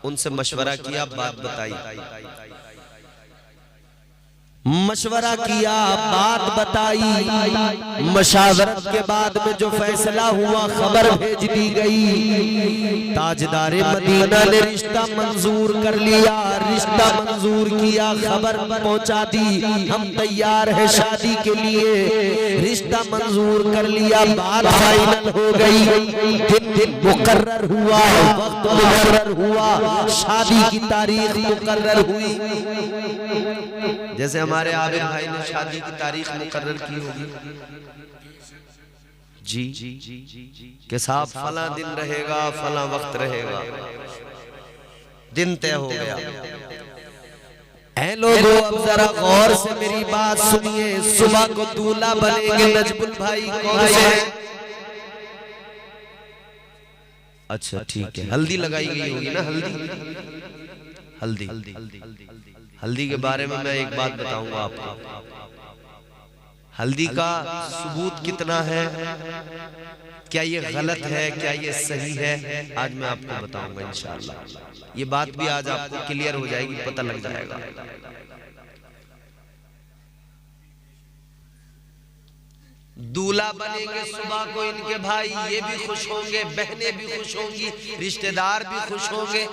उनसे मशवरा किया, बात बताई, मशवरा किया, बात बताई। मशावरत के बाद में जो फैसला हुआ, खबर भेज दी गई। ताजदारे मदीना ने रिश्ता मंजूर कर लिया, रिश्ता मंजूर किया, खबर पहुंचा दी, हम तैयार है शादी के लिए। रिश्ता मंजूर कर लिया, बात फाइनल हो गई। दिन मुकर्रर हुआ, वक्त मुकर्रर हुआ, शादी की तारीख मुकर्रर हुई। जैसे हमारे आबिद भाई ने शादी की तारीख मुकर्रर की होगी जी के साथ फला दिन रहेगा, फला वक्त रहेगा, दिन तय हो गया। ऐ लोगों, अब जरा गौर से मेरी बात सुनिए। सुबह को दूल्हा बनेंगे नजमुल भाई, कौन से? अच्छा ठीक है, हल्दी लगाई गई होगी ना, हल्दी। हल्दी के बारे में मैं एक बात बताऊंगा आपको। हल्दी का सबूत कितना है, क्या ये गलत है, क्या ये सही है, आज मैं आपको बताऊंगा इंशाअल्लाह। ये बात भी आज आपको क्लियर हो जाएगी, पता लग जाएगा। दूल्हा बनेंगे सुबह को इनके भाई, ये भी खुश होंगे, बहनें भी खुश होंगी, रिश्तेदार भी खुश होंगे।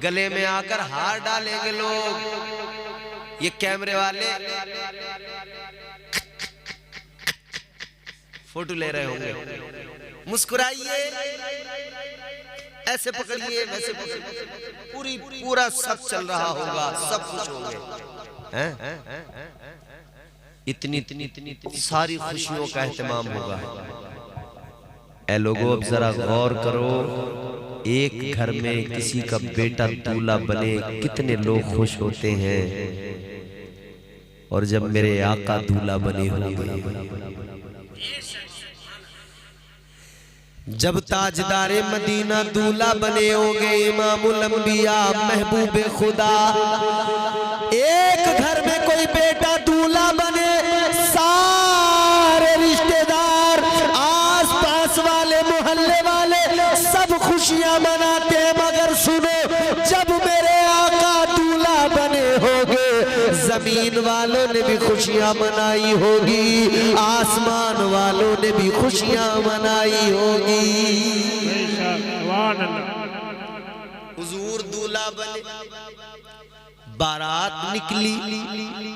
गले में आकर हार डालेंगे लोग। ये कैमरे वाले फोटो ले रहे होंगे, मुस्कुराइए, ऐसे पकड़िए, वैसे पकड़िए, पूरा सब चल रहा होगा, सब खुश होंगे। इतनी सारी खुशियों का एहतमाम होगा। ऐ लोगों, अब जरा गौर करो, एक घर में किसी का बेटा दूल्हा बने, कितने लोग खुश होते हैं। और जब मेरे आका दूल्हा बने होंगे, जब ताजदारे मदीना दूल्हा बने होंगे, इमामुल अंबिया महबूब खुदा, एक घर में कोई बेटा दूल्हा बने, सारे रिश्तेदार, आस पास वाले, मोहल्ले वाले सब खुशियां मनाते हैं। मगर सुनो, जब मेरे आका दूल्हा बने होंगे, जमीन वालों ने भी खुशियां मनाई होगी, आसमान वालों ने भी खुशियां मनाई होगी। हुजूर दूल्हा बने, बारात निकली,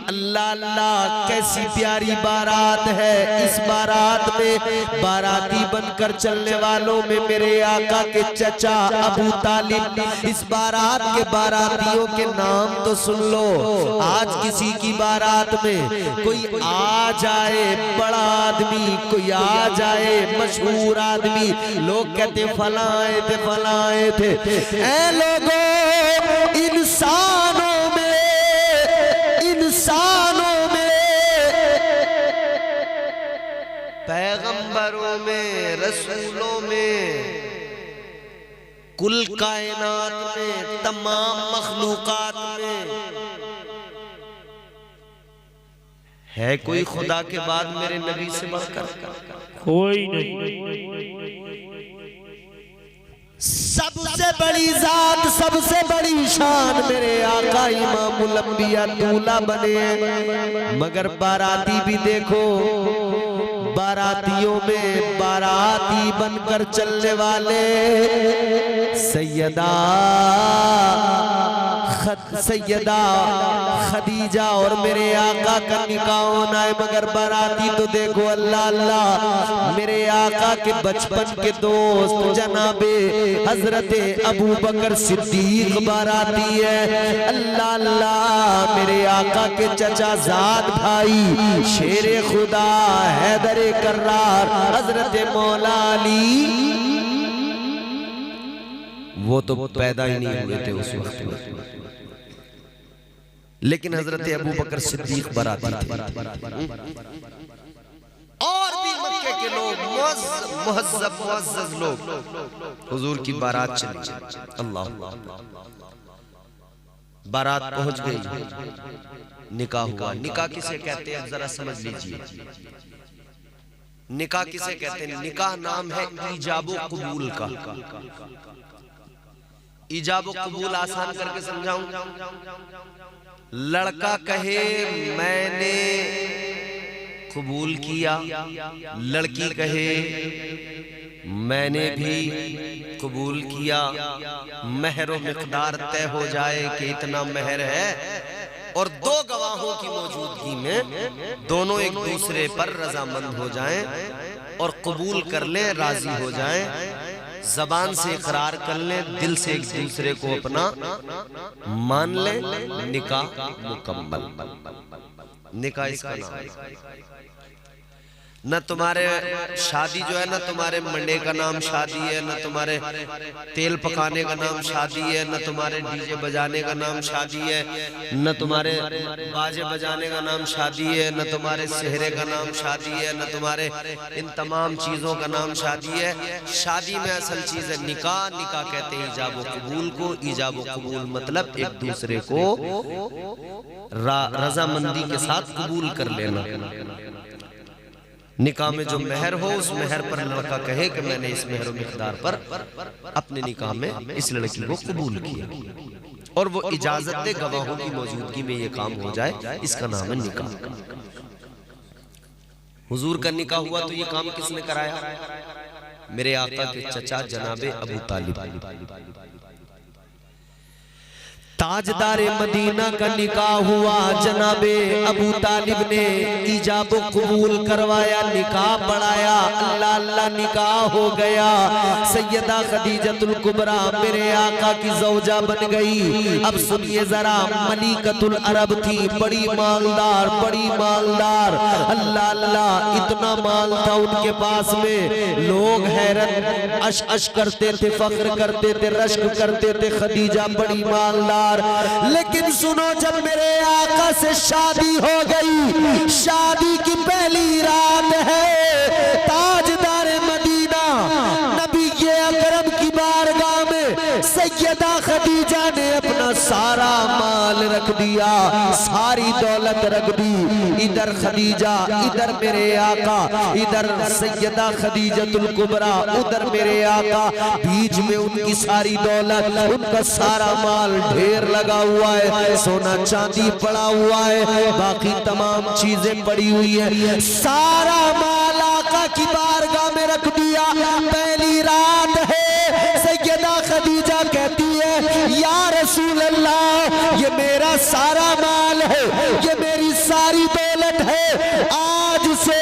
अल्लाह अल्लाह कैसी प्यारी बारात है। इस बारात में बाराती बनकर चलने वालों में मेरे आका के चचा अबू तालिब। इस बारात के बारातियों के नाम तो सुन लो। आज किसी की बारात में कोई आ जाए बड़ा आदमी, कोई आ जाए मशहूर आदमी, लोग कहते फला आए थे, फला आए थे। ऐ लोगों, इंसानों में, पैगंबरों में, रसूलों में, कुल कायनात में, तमाम मखलूकात में है कोई खुदा के बाद मेरे नबी से बढ़कर? कोई नहीं। सबसे बड़ी जात, सबसे बड़ी शान मेरे आका इमामुल अंबिया दूल्हा बने हैं। मगर बाराती भी देखो, बारातियों में बाराती बनकर चलने वाले सैयदा खदीजा और मेरे आका का निकाह होना है, मगर बाराती तो देखो अल्लाह अल्लाह मेरे आका के बचपन के दोस्त जनाबे हजरत अबू बकर सिद्दीक बाराती है। अल्लाह अल्लाह मेरे आका के चचा जाद भाई शेरे खुदा हैदर कर्रार हजरत मौला अली, वो तो पैदा ही नहीं हुए थे उस वक्त में, लेकिन हजरत अबू बकर सिद्दीक बाराती थे। और भी मक्के के लोग मुहज्जब मुअज़्ज़ज़ लोग हुजूर की बारात चली। अल्लाह बारात पहुंच गई, निकाह हुआ। निकाह किसे कहते हैं जरा समझ लीजिए। निकाह किसे कहते हैं? निकाह नाम है ईजाब व कबूल का। ईजाब व कबूल आसान करके समझाऊं। लड़का कहे मैंने कबूल किया, लड़की कहे मैंने भी कबूल किया, महर व मिक़दार तय हो जाए कि इतना महर है, और दो गवाहों की मौजूदगी में दोनों एक दूसरे पर रजामंद हो जाएं और कबूल कर लें, राजी हो जाएं, जबान से इकरार कर लें, दिल से एक दूसरे को अपना मान लें, निकाह मुकम्मल। निकाह इसका नाम है। न तुम्हारे शादी जो है, न तुम्हारे मंडे का नाम शादी है, न तुम्हारे तेल पकाने का नाम शादी है, न तुम्हारे डीजे बजाने का नाम शादी है, न तुम्हारे बाजे बजाने का नाम शादी है, न तुम्हारे सेहरे का नाम शादी है, न तुम्हारे इन तमाम चीज़ों का नाम शादी है। शादी में असल चीज़ है निकाह। निकाह कहते हैं ईजाब व कबूल को। ईजाब व कबूल मतलब एक दूसरे को रजामंदी के साथ कबूल कर लेना। निकाह में जो महर हो उस महर पर लड़का कहे कि मैंने इस महर व मिक़दार पर अपने निकाह में इस लड़की को कबूल किया, और वो इजाजत दे, गवाहों की मौजूदगी में ये काम हो जाए, इसका नाम है निकाह। हुजूर का निकाह हुआ तो ये काम किसने कराया? मेरे आका के चचा जनाबे अबू तालिब। ताजदार मदीना का निकाह हुआ, जनाबे अबू तालिब ने ईजाब कबूल करवाया, निकाह पढ़ाया। अल्लाह अल्लाह निकाह हो गया। सैयदा खदीजतुल कुबरा मेरे आका की ज़ौजा बन गई। अब सुनिए जरा, मलिकतुल अरब थी, बड़ी मालदार, बड़ी मालदार। अल्लाह अल्लाह इतना माल था उनके पास में, लोग हैरत अश अश करते थे, फख्र करते थे, रश्क करते थे, खदीजा बड़ी मालदार। लेकिन सुनो, जब मेरे आका से शादी हो गई, शादी की पहली रात है, ताजदार मदीना नबी के अकरम की बारगाह में सैयदा खदीजा ने अपना सारा माल रख दिया, सारी दौलत रख दी। इधर खदीजा, इधर मेरे आका, इधर सैयदा खदीजतुल कुबरा, उधर मेरे आका, बीच में उनकी सारी दौलत, उनका सारा माल ढेर लगा हुआ है, सोना चांदी पड़ा हुआ है, बाकी तमाम चीजें पड़ी हुई है, सारा माल आका की बारगाह में रख दिया। पहली रात है, सैयदा खदीजा कहती है या रसूल अल्लाह, ये मेरा सारा माल है, ये मेरी सारी दौलत है, आज से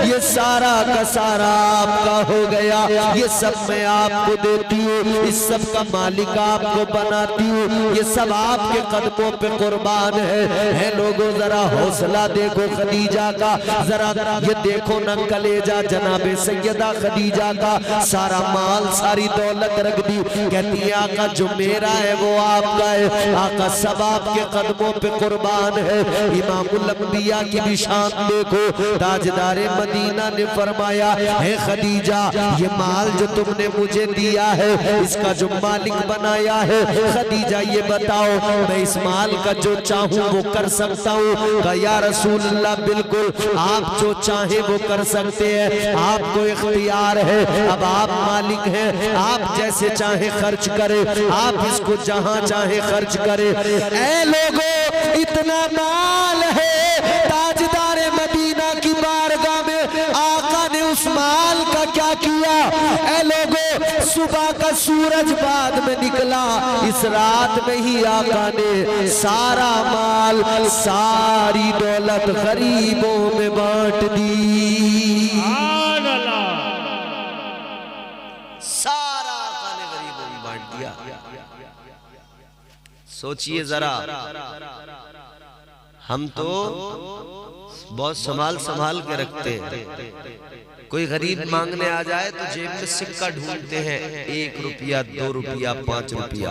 ये सारा का सारा आपका हो गया, ये सब मैं आपको देती हूँ, इस सब का मालिक आपको बनाती हूँ, ये सब आपके कदमों पे कुर्बान है। लोगों जरा हौसला देखो खदीजा का, जरा ये देखो न कलेजा जनाबे सैयदा खदीजा का, सारा माल सारी दौलत रख दी। कहती है आका जो मेरा है वो आपका है, आका सब आपके कदमों पे कुर्बान है। इमामुल अंबिया की भी शान देखो, ताजदारे मदीना ने फरमाया है खदीजा, ये माल जो तुमने मुझे दिया है, इसका जो मालिक बनाया है, खदीजा ये बताओ मैं इस माल का जो चाहूं वो कर सकता हूँ? कहा या रसूल अल्लाह बिल्कुल, आप जो चाहे वो कर सकते हैं, आपको इख्तियार है, अब आप मालिक हैं, आप जैसे चाहे खर्च करें, आप इसको जहां चाहे खर्च करें। ऐ लोगों, इतना माल है, ताजदार मदीना की बारगाह में आका ने उस माल का क्या किया? ऐ लोगों, सुबह का सूरज बाद में निकला, इस रात में ही आका ने सारा माल, सारी दौलत गरीबों में बांट दी। सारा आका ने गरीबों में बांट दिया। सोचिए जरा, हम तो बहुत संभाल के रखते हैं। कोई गरीब मांगने आ जाए तो जेब में सिक्का ढूंढते हैं, 1 रुपया, 2 रुपया, 5 रुपया।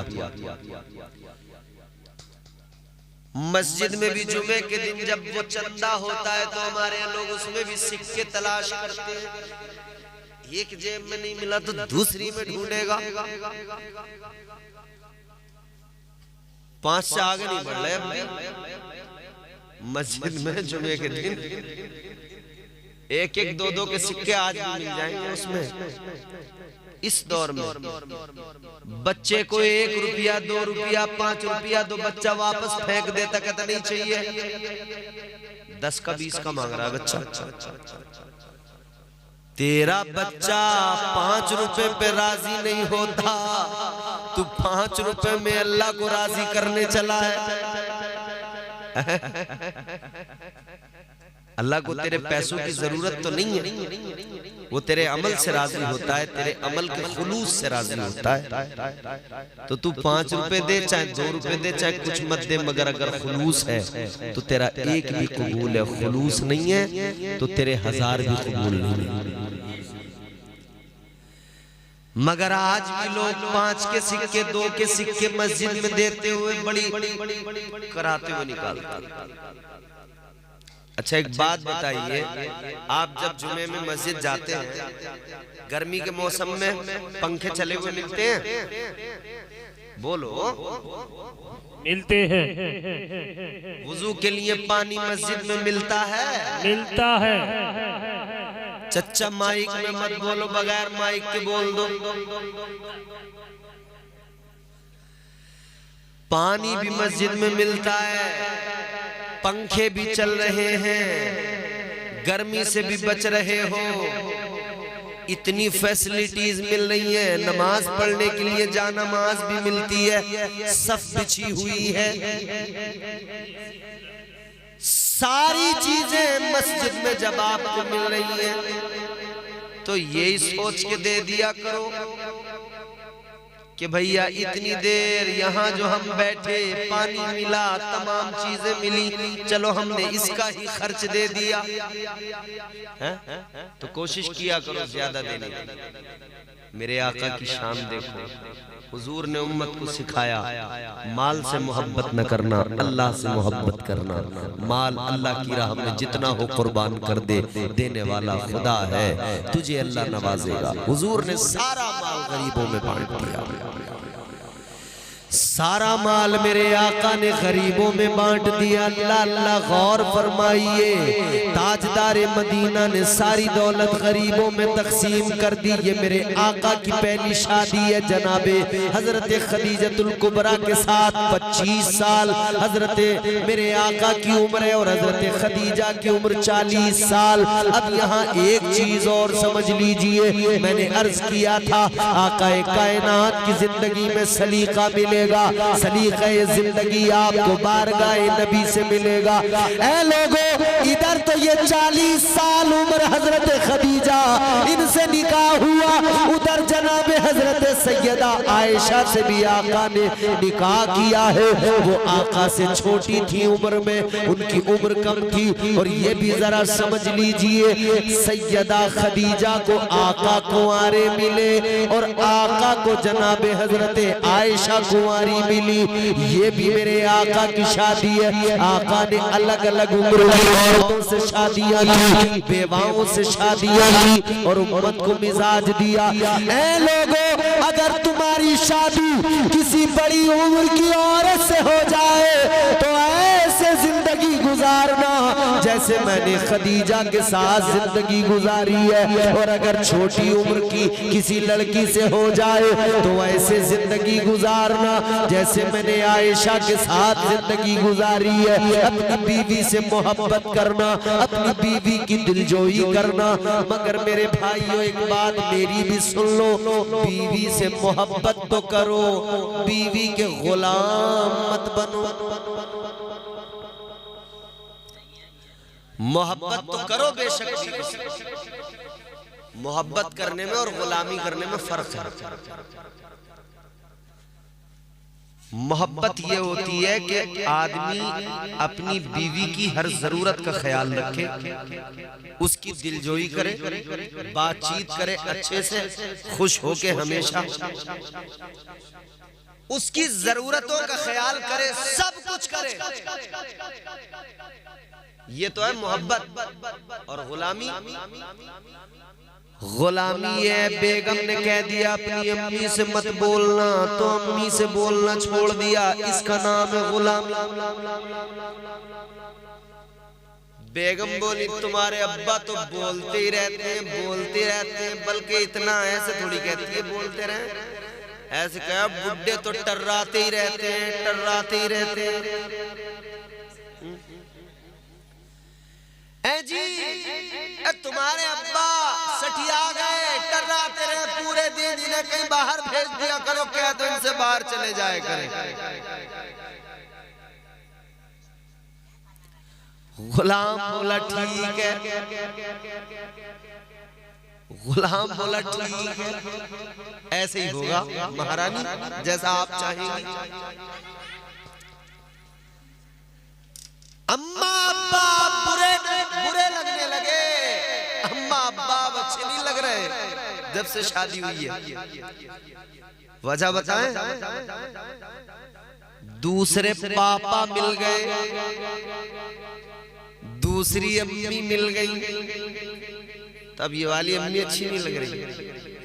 मस्जिद में भी जुमे के दिन जब वो चंदा होता है तो हमारे लोग उसमें भी सिक्के तलाश करते हैं। एक जेब में नहीं मिला तो दूसरी में ढूंढेगा। 5 से आगे नहीं बढ़ रहे अब। मस्जिद में जुमे के दिन 1-1, 2-2 के सिक्के आज भी मिल जाएंगे उसमें। इस दौर में बच्चे को 1 रुपया, 2 रुपया, 5 रुपया दो, बच्चा वापस फेंक देता, कहता नहीं चाहिए। 10 का 20 का मांग रहा है बच्चा। तेरा बच्चा 5 रुपए पे राजी नहीं होता, तू 5 रुपए में अल्लाह को राजी करने चला है। अल्लाह को तेरे पैसों की जरूरत तो नहीं है, वो तेरे अमल से राजी होता है, तेरे अमल के खुलूस से राजी होता है। तो तू 5 रुपए दे, चाहे 2 रुपए दे, चाहे कुछ मत दे, मगर अगर खुलूस है तो तेरा एक भी कबूल है। खुलूस नहीं है तो तेरे 1000 भी कबूल नहीं है। मगर आज भी लोग 5 के सिक्के, 2 के सिक्के मस्जिद में देते हुए बड़ी कराते हुए निकालते। अच्छा एक बात बताइए, आप जब जुमे में मस्जिद जाते हैं, गर्मी के मौसम में पंखे चले हुए मिलते हैं? बोलो, मिलते हैं। वुजू के लिए पानी मस्जिद में मिलता है? मिलता है। चच्चा माइक में मत बोलो, बगैर माइक के बोल दो। पानी भी मस्जिद में मिलता है, पंखे भी चल रहे हैं, गर्मी से भी बच रहे हो, इतनी फैसिलिटीज मिल रही है, नमाज पढ़ने के लिए जानमाज भी मिलती है, सफ बिछी हुई है, सारी चीजें मस्जिद में जब आपको मिल रही हैं तो यही सोच के दे दिया करो कि भैया इतनी देर यहाँ जो हम बैठे, पानी मिला, तमाम चीजें मिली, चलो हमने इसका ही खर्च दे दिया है? तो कोशिश किया करो ज्यादा देने की। मेरे आका की शान देखो, हुजूर ने उम्मत को सिखाया, माल से मोहब्बत न करना, अल्लाह से मोहब्बत करना। माल अल्लाह की राह में जितना हो कुर्बान कर दे, देने वाला खुदा है, तुझे अल्लाह नवाजेगा। हुजूर ने सारा माल गरीबों में बांट दिया, सारा माल मेरे आका ने गरीबों में बांट दिया। अल्लाह अल्लाह गौर फरमाइए, ताजदार मदीना ने सारी दौलत गरीबों में तकसीम कर दी। ये मेरे आका की पहली शादी है जनाबे हजरत खदीजतुल कुबरा के साथ। 25 साल हजरत मेरे आका की उम्र है और हजरत खदीजा की उम्र 40 साल। अब यहाँ एक चीज और समझ लीजिए, मैंने अर्ज किया था आका कायनात की जिंदगी में सलीका मिलेगा, सलीका जिंदगी आपको बारगाह नबी से मिलेगा। ऐ लोगों, इधर तो ये 40 साल उम्र हजरत खदीजा, इनसे निकाह हुआ, उधर जनाब हजरत सैयदा आयशा से भी आका ने निकाह किया है। वो आका से छोटी थी उम्र में, उनकी उम्र कम थी। और ये भी जरा समझ लीजिए, सैयदा खदीजा को आका कुंवारे मिले और आका को जनाब हजरत आयशा कुंवारी मिली। ये भी मेरे आका की शादी है। आका ने अलग अलग उम्र की औरतों से शादियां की, बेवाओं से शादियां की और उम्मत को मिजाज दिया। ऐ लोगों, अगर तुम्हारी शादी किसी बड़ी उम्र की औरत से हो जाए तो ऐसे जिंदगी गुजारना जैसे मैंने खदीजा के साथ जिंदगी गुजारी है, और अगर छोटी उम्र की किसी लड़की से हो जाए तो ऐसे जिंदगी गुजारना जैसे मैंने आयशा के साथ जिंदगी गुजारी है। अपनी बीवी से मोहब्बत करना, अपनी बीवी की दिलजोई करना। मगर मेरे भाइयों एक बात मेरी भी सुन लो, बीवी से मोहब्बत तो करो, बीवी के गुलाम मत बनो। मोहब्बत तो करो बेशक, मोहब्बत करने में और गुलामी करने में फर्क है। मोहब्बत ये होती है कि आदमी अपनी बीवी की हर जरूरत का ख्याल रखे, उसकी दिलजोई करे, बातचीत करे अच्छे से, खुश होके हमेशा उसकी जरूरतों का ख्याल करे, सब कुछ करे। ये तो है मोहब्बत। और गुलामी, गुलामी है बेगम ने कह दिया अपनी अम्मी से मत बोलना, तो अम्मी से बोलना छोड़ दिया, इसका नाम है गुलामी। बेगम बोली तुम्हारे अब्बा तो बोलते ही रहते हैं, बोलते रहते हैं, बल्कि इतना ऐसे थोड़ी कहती है बोलते रहे, ऐसे कहा बुड्ढे तो टर्राते ही रहते हैं, टर्राते ही रहते हैं। जी तुम्हारे अब्बा सठिया गए, टर्राते रहे पूरे दिन, इन्हें कहीं बाहर भेज दिया करो, क्या तो इनसे बाहर चले जाए करें। गुलाम बोला ठीक है, गुलाम बोला ठीक है, ऐसे ही होगा महारानी जैसा आप चाहेंगी। अम्मा अब्बा बुरे लगने लगे, अम्मा अब्बा अच्छे नहीं लग रहे जब से शादी हुई है। वजह बताएं? दूसरे पापा मिल गए, दूसरी अम्मी मिल गई, तब ये वाली अम्मी अच्छी नहीं लग रही,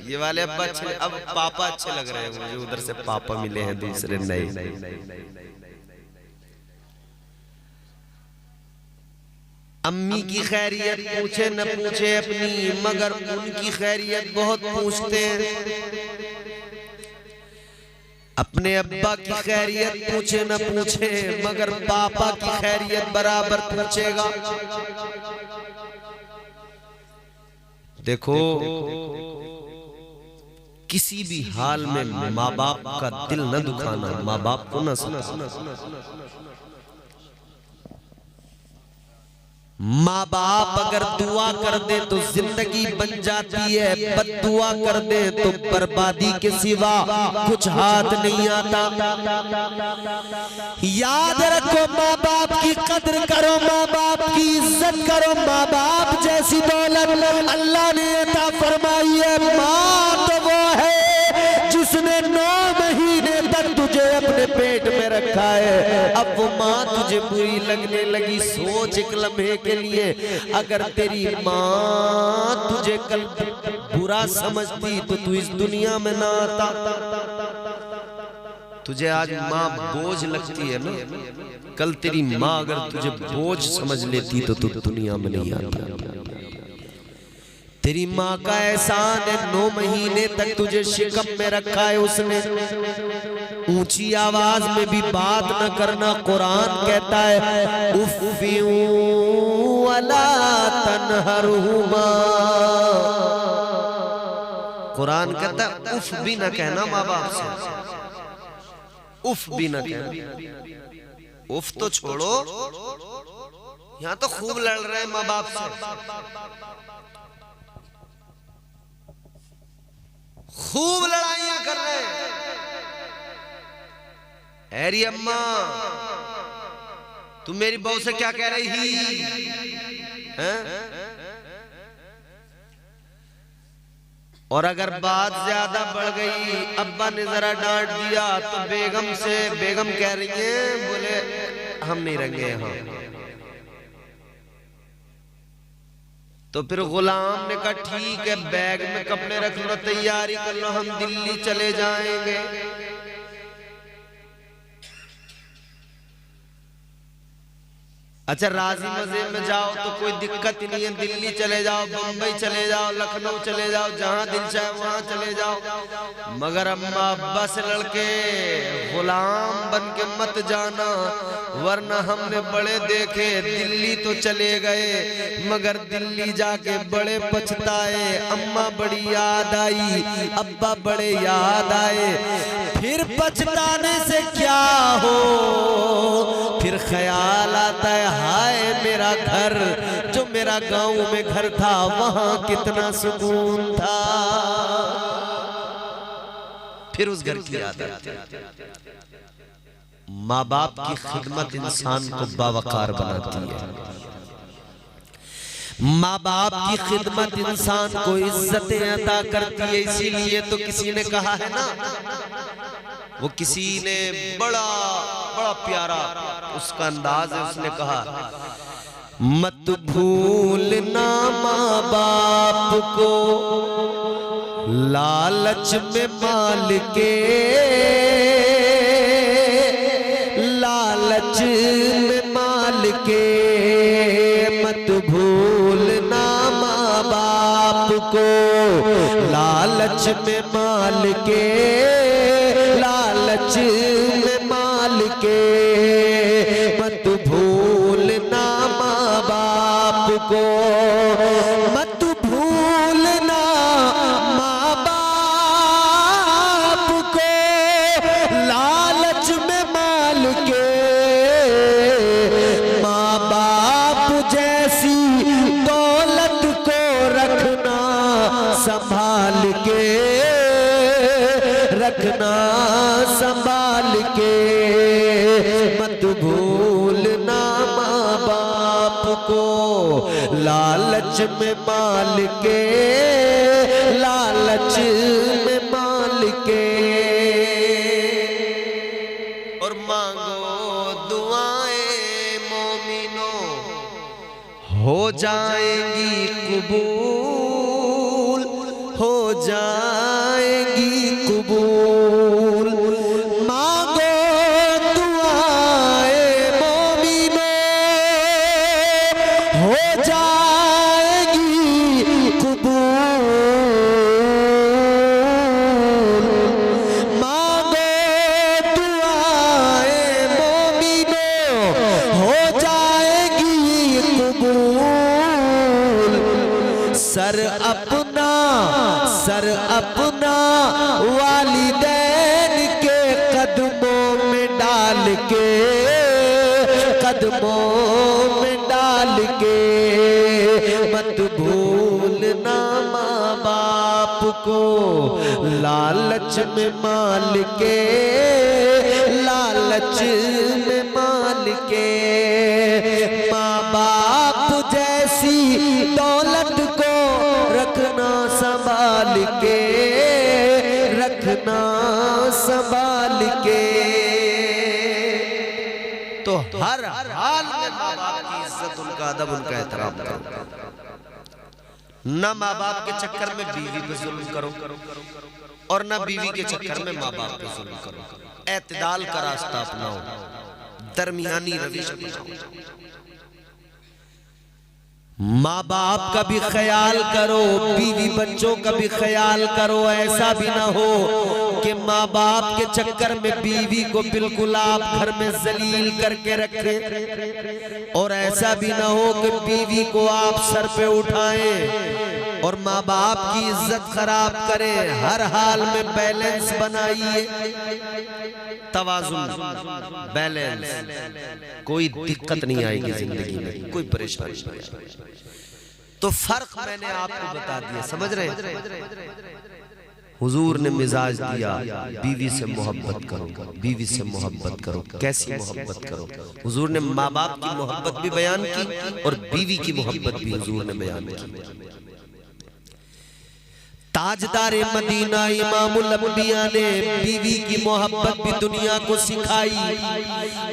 ये वाले अब्बा अच्छे, अब पापा अच्छे लग रहे हैं मुझे, उधर से पापा मिले हैं दूसरे नए। अम्मी की खैरियत पूछे न पूछे अपनी, मगर उनकी खैरियत बहुत पूछते हैं। अपने अब्बा की खैरियत पूछे न पूछे, मगर पापा की खैरियत बराबर पूछेगा। देखो किसी भी हाल में माँ बाप का दिल न दुखाना, माँ बाप को न सुना। माँ बाप अगर दुआ कर दे तो जिंदगी बन जाती है, बद्दुआ कर दे तो बर्बादी के सिवा कुछ हाथ नहीं आता। याद रखो माँ बाप की कदर करो, माँ बाप की इज्जत करो। माँ बाप जैसी दौलत अल्लाह ने अता फरमाई है। माँ तो वो है जिसने 9 महीने तक तुझे अपने पेट में रखा है। अब वो माँ तुझे बुरी लगने लगी, सोच एक लम्हे के लिए, अगर तेरी माँ तुझे कल बुरा समझती तो तू इस दुनिया में ना आता। तुझे आज माँ बोझ लगती है ना, कल तेरी माँ अगर तुझे बोझ समझ लेती तो तू दुनिया में नहीं आता। तेरी माँ का एहसान है, 9 महीने तक तुझे शिकम में रखा है उसने। ऊंची आवाज में भी बात न करना, कुरान कहता है उफ़्फ़िऊ वला तन्हरुहुमा। कुरान कहता है उफ भी न कहना माँ बाप से, उफ भी न कहना। उफ तो छोड़ो, यहाँ तो खूब लड़ रहे हैं माँ बाप से, खूब लड़ाइयां कर रहे हैं। अरे अम्मा तुम मेरी बहू से क्या कह रही है? और अगर बात ज्यादा बढ़ गई, अब्बा ने जरा डांट दिया तो बेगम कह रही है, बोले हम नहीं रहेंगे यहाँ। तो फिर गुलाम ने कहा ठीक है, बैग में कपड़े रख लो, तैयारी कर लो, हम दिल्ली चले जाएंगे। अच्छा राजी मजे में जाओ तो कोई दिक्कत ही नहीं है, दिल्ली चले जाओ, बम्बई चले जाओ, लखनऊ चले जाओ, जहां दिल चाहे वहां चले जाओ, मगर अम्मा अब्बा से लड़के गुलाम बन के मत जाना, वरना हमने बड़े देखे दिल्ली तो चले गए मगर दिल्ली जाके बड़े पछताए, अम्मा बड़ी याद आई, अब्बा बड़े याद आए, फिर पछताने से क्या हो, फिर ख्याल आता है हाय मेरा घर, जो मेरा गांव में घर था वहां कितना सुकून था, फिर उस घर की याद आती है। माँ बाप की खिदमत इंसान को बावकार बनाती है, माँ बाप की खिदमत इंसान को इज्जतें अता करती है। इसीलिए तो किसी ने कहा है ना, वो किसी ने बड़ा बड़ा प्यारा उसका अंदाज है, उसने कहा मत भूलना माँ बाप को लालच में माल के, लालच में माल के, मत भूलना माँ बाप को लालच में माल के, लालच में माल के, मत भूलना माँ बाप को, मत भूलना माँ बाप को लालच में माल के, माँ बाप जैसी दौलत को रखना संभाल के, रखना संभाल के, मत भूलना माँ बाप को लालच में माल के, लालच में माल के, और मांगो दुआएं मोमिनो हो जाएंगी कबूल, हो जाएंगी कबूल, मांगो दुआएं मोमिनो हो जाएगी कबूल, मांगो दुआएं मोमिनो हो जाएगी कबूल, सर अपना वालिदैन के कदमों में डाल के, कदमों में डाल के, मत भूलना माँ बाप को लालच में माल के, लालच में माल के, माँ बाप जैसी दौलत को रखना संभाल के, रखना संभाल के, तो हर हाल में माँ बाप की इज्जत, उनका अदब, उनका एहतराम करो, ना माँ बाप के चक्कर में बीवी पे जुल्म करो और ना बीवी के चक्कर में माँ बाप पे जुल्म करो, एतदाल का रास्ता अपनाओ, दरमियानी रवैया अपनाओ, माँ बाप का भी ख्याल करो, बीवी बच्चों का भी ख्याल करो, ऐसा भी ना हो कि माँ बाप के चक्कर में बीवी को बिल्कुल आप घर में जलील करके रखें, और ऐसा भी ना हो कि बीवी को आप सर पे उठाएं और माँ बाप की इज्जत खराब करें। हर हाल में बैलेंस बनाइए, तवाज़ुन, बैलेंस, कोई दिक्कत नहीं आएगी जिंदगी में, कोई परेशानी नहीं आएगी। तो फर्क मैंने आपको बता दिया, समझ रहे हैं? हुजूर ने मिजाज दिया, बीवी से मोहब्बत करो, बीवी से मोहब्बत करो, कैसी मोहब्बत करो? हुजूर ने माँ बाप की मोहब्बत भी बयान की और बीवी की मोहब्बत भी हुजूर ने बयान की। ताजदार मदीना इमामुल अंबिया ने बीवी की मोहब्बत भी दुनिया को सिखाई।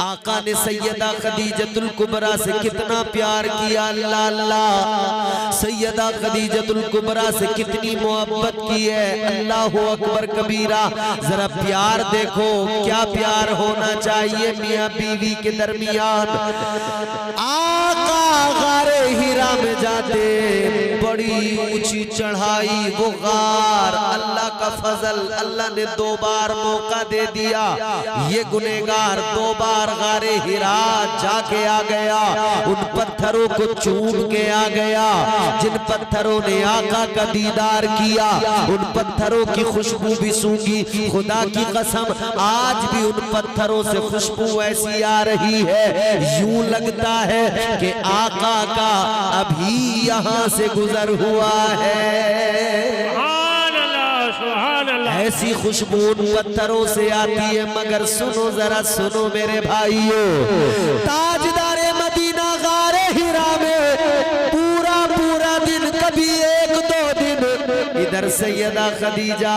आका ने सैयदा खदीजतुल कुबरा से कितना प्यार किया, अल्लाह अल्लाह, सैयदा खदीजतुल कुबरा से कितनी मोहब्बत की है, अल्लाहु अकबर कबीरा। जरा प्यार देखो, क्या प्यार होना चाहिए मियां बीवी के दरमियान। हिरा में जाते, बड़ी ऊंची चढ़ाई वो गार, अल्लाह का फजल, अल्लाह ने 2 बार मौका दे दिया। ये गुनहगार 2 बार गारे हिरा जाके आ गया, उन पत्थरों को चूम के आ गया जिन पत्थरों ने आका का दीदार किया, उन पत्थरों की खुशबू भी सूंघी। खुदा की कसम आज भी उन पत्थरों से खुशबू ऐसी आ रही है, यूं लगता है कि आका का अभी यहाँ से गुजर हुआ है। ऐसी खुशबू उन पत्थरों से आती है। मगर सुनो जरा सुनो मेरे भाइयों, ताजदारे मदीना गारे हिरा में पूरा दिन, कभी 1-2 दिन इधर सैयदा खदीजा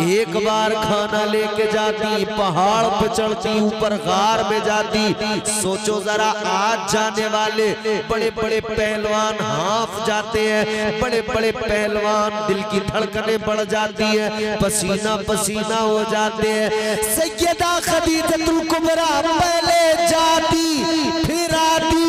एक बार खाना लेके जाती, पहाड़ पे चढ़ती, ऊपर गार में जाती। सोचो जरा आज जाने वाले बड़े बड़े पहलवान हाफ जाते हैं, बड़े बड़े पहलवान दिल की धड़कनें बढ़ जाती है, पसीना पसीना हो जाते हैं। सैयदा खदीजतुल कुबरा पहले जाती फिर आती,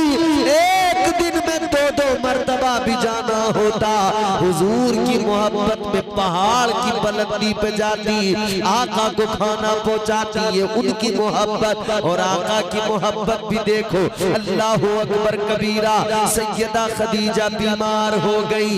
एक दिन में 2-2 मर्तबा भी जाना होता। हुजूर की मोहब्बत में पहाड़ की बुलंदी पे जाती, आका को खाना पहुंचाती है। उनकी मोहब्बत और आका की मोहब्बत भी देखो। अल्लाहु अकबर कबीरा। सैयदा खदीजा बीमार हो गई।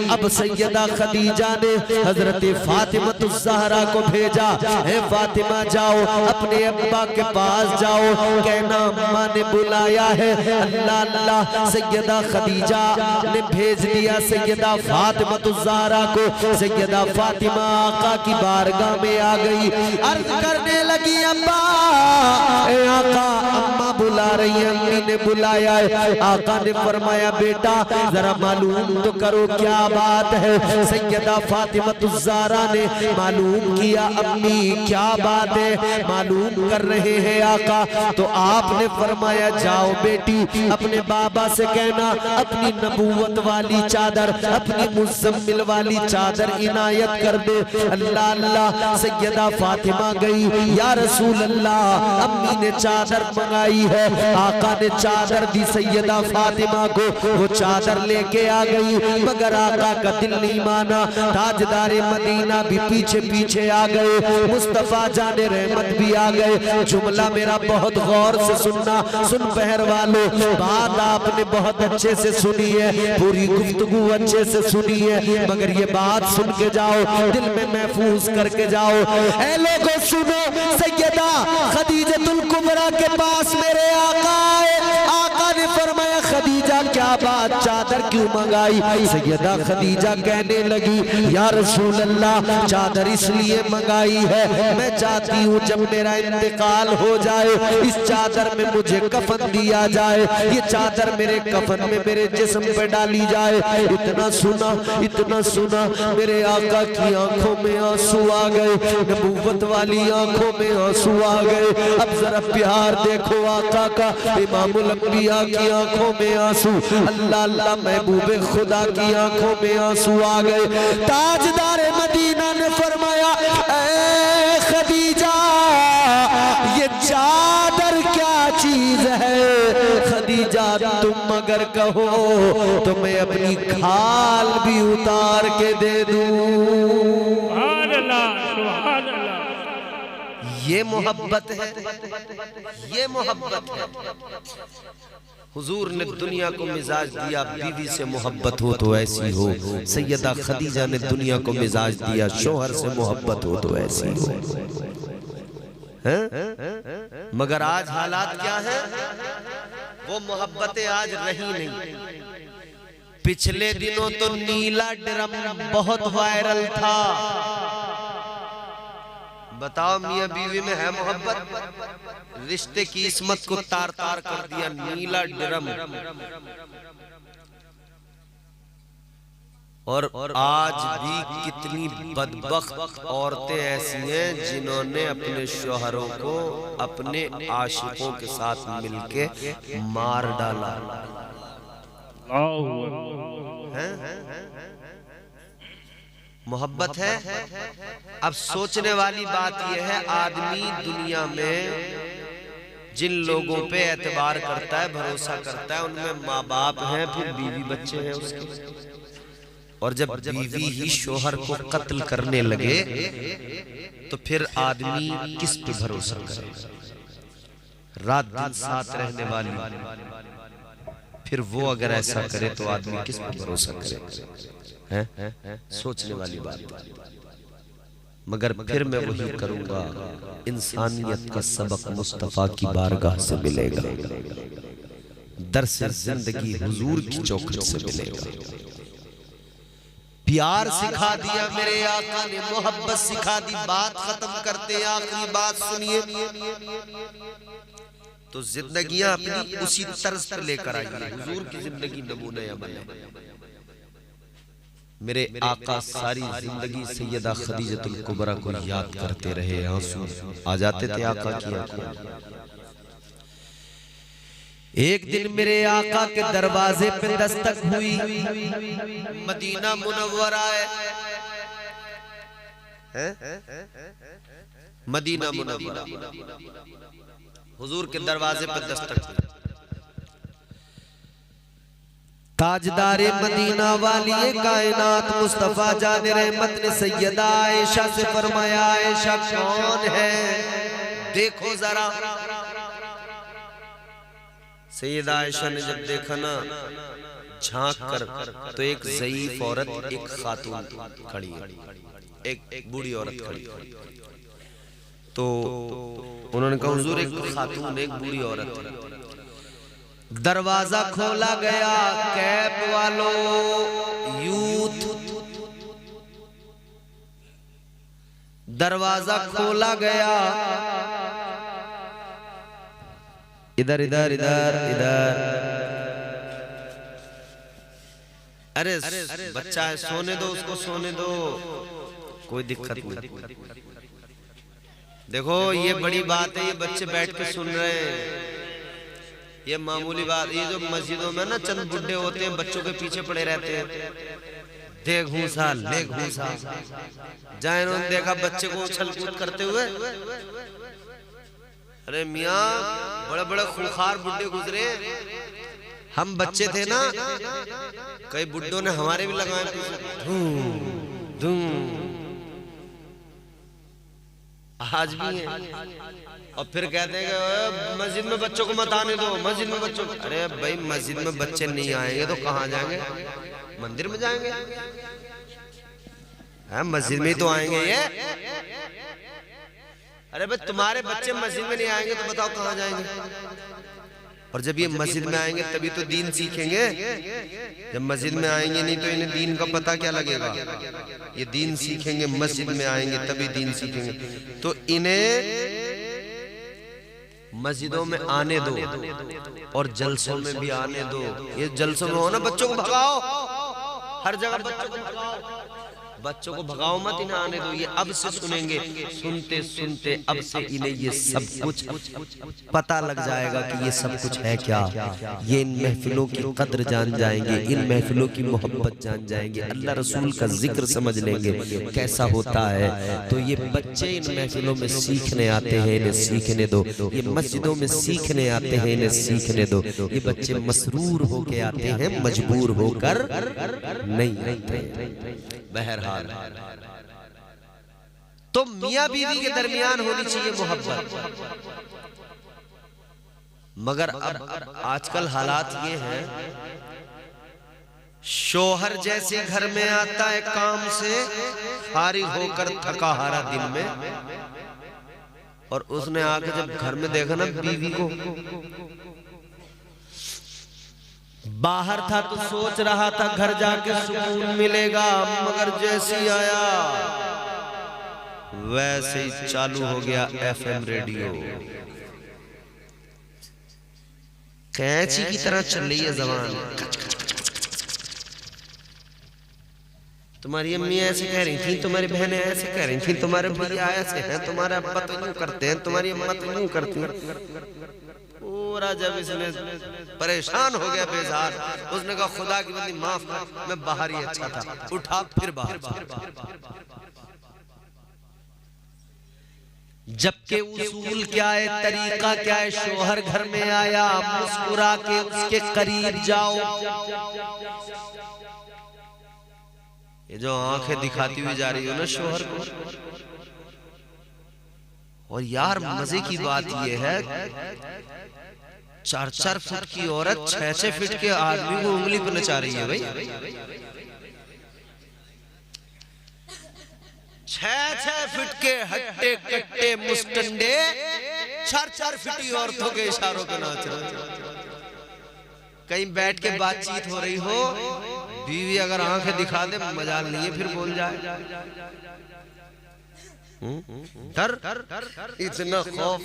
अब सैयदा खदीजा ने हजरत फातिमतुज़ ज़हरा को भेजा, है फातिमा जाओ अपने अब्बा के पास जाओ, कहना अम्मा ने बुलाया है। अल्लाह अल्लाह सैयदा खदीजा ने भेज दिया सैयदा फातिमतुज़ ज़हरा को। सैयदा फातिमा आका की बारगाह में आ गई, अर्ज करने लगी अब्बा ए आका, अम्मा बुला रही है, अम्मी ने बुलाया है। आका ने फरमाया बेटा जरा मालूम तो करो क्या बात है। सैयदा फातिमतुज़ ज़हरा ने मालूम किया, अम्मी क्या बात है, मालूम कर रहे हैं आका। तो आपने फरमाया जाओ बेटी अपने बाबा से कहना अपनी नबूवत वाली चादर, अपनी मुज़म्मिल वाली चादर इनायत कर दे। अल्लाह अल्लाह सैयदा फातिमा गई, या रसूल अल्लाह अम्मी ने चादर मंगाई है। आका ने चादर दी सैयदा फातिमा को, वो चादर लेके आ गई, मगर आका का दिल नहीं माना। ताजदारे मदीना भी पीछे पीछे आ गए, मुस्तफा जाने रहमत भी आ गए। जुमला मेरा बहुत गौर से सुनना, सुन पहर वालों, बात आपने बहुत अच्छे से सुनी है, पूरी गुफ्तगू अच्छे से सुनी है, मगर ये बात सुन के जाओ, दिल में महफूज करके जाओ। ऐ लोगों सुनो, सैयदा खदीजतुल कुबरा के पास मेरे आका आए। आका ने फरमाया खदीजा क्या बात, चादर क्यों मंगाई? सैयदा खदीजा कहने लगी या रसूल अल्लाह चादर इसलिए मंगाई है, मैं चाहती हूँ जब मेरा इंतकाल हो जाए इस चादर में मुझे कफन दिया जाए, ये चादर मेरे कफन में मेरे जिस्म पे डाली जाए। इतना सुना मेरे आका की आंखों में आंसू आ गए, नबूवत वाली आंखों में आंसू आ गए। अब जरा प्यार देखो आका का, इमामुल अंबिया की आंखों में आंसू, अल्लाह अल्लाह महबूबे खुदा की आंखों में आंसू आ गए। ताजदारे मदीना ने फरमाया ऐ खदीजा ये चादर क्या चीज है? खदीजा तुम अगर कहो तो मैं अपनी खाल भी उतार के दे दूं। ये मोहब्बत है, ये मोहब्बत है। हुजूर ने दुनिया को मिजाज दिया बीवी से मोहब्बत हो तो ऐसी हो, सैयदा खदीजा ने दुनिया को मिजाज दिया शोहर से मोहब्बत हो तो ऐसी हो। हैं? मगर आज हालात क्या है? वो मोहब्बतें आज रही नहीं। पिछले दिनों तो नीला ड्रम बहुत वायरल था। बताओ मियां बीवी में है मोहब्बत? रिश्ते की इस्मत को तार तार कर दिया नीला ड्रम। और आज भी कितनी बदबख्त औरतें ऐसी हैं जिन्होंने अपने शोहरों को अपने आशिकों के साथ मिलके मार डाला है? मोहब्बत है। अब सोचने वाली बात यह है आदमी दुनिया में जिन लोगों पे एतबार करता है, भरोसा करता है, उनमें माँ बाप हैं, फिर बीवी बच्चे हैं उसके। और जब बीवी ही शोहर को कत्ल करने लगे तो फिर आदमी किस पे भरोसा करे? रात दिन साथ रहने वाली, फिर वो अगर ऐसा करे तो आदमी किस पे भरोसा करे? हैं? सोचने वाली बात। मगर फिर मैं वही करूंगा, इंसानियत का सबक मुस्तफा की बारगाह से मिलेगा, दर्स जिंदगी हुजूर की चौखट से मिलेगा। प्यार सिखा दिया मेरे आका ने, मोहब्बत सिखा दी। बात खत्म करते, आखिरी बात सुनिए। तो जिंदगियां अपनी उसी तर्ज पर लेकर आइए। हुजूर की जिंदगी नमूने अमल है। मेरे आका सारी जिंदगी सैयदा खदीजतुल कुबरा को याद करते रहे, आंसू आ जाते थे आका की आंखों। एक दिन मेरे आका के दरवाजे पे दस्तक हुई। मदीना मुनव्वरा है, मदीना मुनव्वरा, हुजूर के दरवाजे पे दस्तक हुई। ताजदारे मदीना वाली कायनात मुस्तफा जान रहमत ने सैयदा आयशा से फरमाया, आयशा कौन है देखो जरा। सैयदा आयशा ने जब देखा ना, झांक कर, तो एक ज़ईफ औरत, एक खातून खड़ी है, एक बूढ़ी औरत खड़ी है। तो उन्होंने कहा हुजूर एक खातून, एक बूढ़ी औरत है। दरवाजा खोला गया, कैप वालों, यूथ, दरवाजा खोला गया। इधर इधर इधर इधर, अरे बच्चा है, सोने दो उसको, सोने दो, कोई दिक्कत नहीं। देखो ये बड़ी बात है, ये बच्चे बैठ के सुन रहे हैं, ये मामूली बात। ये जो मस्जिदों में ना चंद बुड्ढे होते हैं, बच्चों के पीछे पड़े रहते हैं, दे घूसा ले घूसा। जहाँ इन्होंने देखा बच्चे को उछल कूद करते हुए, अरे मियाँ बड़े बड़े खूंखार बुड्ढे गुजरे, हम बच्चे थे ना, कई बुड्ढों ने हमारे भी लगाए धूम धूम, आज भी है। और फिर कहते हैं कि मस्जिद में बच्चों को मत आने दो, मस्जिद में बच्चों। अरे भाई मस्जिद में बच्चे नहीं आएंगे तो कहाँ जाएंगे? मंदिर में जाएंगे? मस्जिद में ही तो आएंगे ये। अरे भाई तुम्हारे बच्चे मस्जिद में नहीं आएंगे तो बताओ कहाँ जाएंगे? और जब ये मस्जिद में आएंगे तभी तो दीन सीखेंगे। जब मस्जिद में आएंगे नहीं तो इन्हें दीन का पता क्या लगेगा? ये दीन सीखेंगे, मस्जिद में आएंगे तभी दीन सीखेंगे। तो इन्हें मस्जिदों में आने दो और जलसों में भी आने दो। ये जलसों में हो ना, बच्चों को भगाओ, हर जगह बच्चों को भगाओ, बच्चों को भगाओ मत, इन्हें आने दो। ये अब से सुनेंगे, सुनते सुनते अब से इन्हें ये सब कुछ पता लग जाएगा कि ये सब कुछ है क्या। ये इन महफिलों की कद्र जान जाएंगे, इन महफिलों की मोहब्बत जान जाएंगे, अल्लाह रसूल का जिक्र समझ लेंगे कैसा होता है। तो ये बच्चे इन महफिलों में सीखने आते हैं, इन्हें सीखने दो। ये मस्जिदों में सीखने आते हैं, इन्हें सीखने दो। ये बच्चे मसरूर होके आते हैं, मजबूर होकर नहीं आते। बहरहाल तो मियां बीवी के दरमियान होनी चाहिए मोहब्बत। मगर अब आजकल हालात ये हैं, शोहर जैसे घर में आता है काम से फारिग होकर थका हारा दिन में, और उसने आके जब घर में देखा ना बीवी को, बाहर था तो सोच रहा था घर जाके सुकून मिलेगा, मगर जैसे ही आया वैसे ही चालू हो गया एफएम रेडियो। कैंची की तरह चल रही है जबान। तुम्हारी अम्मी ऐसे कह रही थी, तुम्हारी बहनें ऐसे कह रही थी, तुम्हारे भैया ऐसे हैं, तुम्हारे अब्बा तो यूं करते हैं, तुम्हारी अम्मा तो यूं करती हैं। पूरा जब इसने परेशान हो गया, बेजार, उसने कहा खुदा की बंदी माफ कर, मैं बाहर ही अच्छा था। उठा फिर बाहर। जबकि उसूल क्या है, तरीका क्या है, शोहर घर में आया मुस्कुरा के उसके करीब जाओ। ये जो आंखें दिखाती हुई जा रही हो ना शोहर को, और यार मजे की बात ये है 4-4 फुट की औरत 6-6 फीट के आदमी को उंगली पर नचा रही है भाई। 6-6 फीट के हट्टे कट्टे मुस्टंडे 4-4 फीट औरतों के इशारों पे नाच रहे। कहीं बैठ के बातचीत हो रही हो, बीवी अगर आंखें दिखा दे मजाल नहीं है, फिर बोल जाए डर इतना खौफ।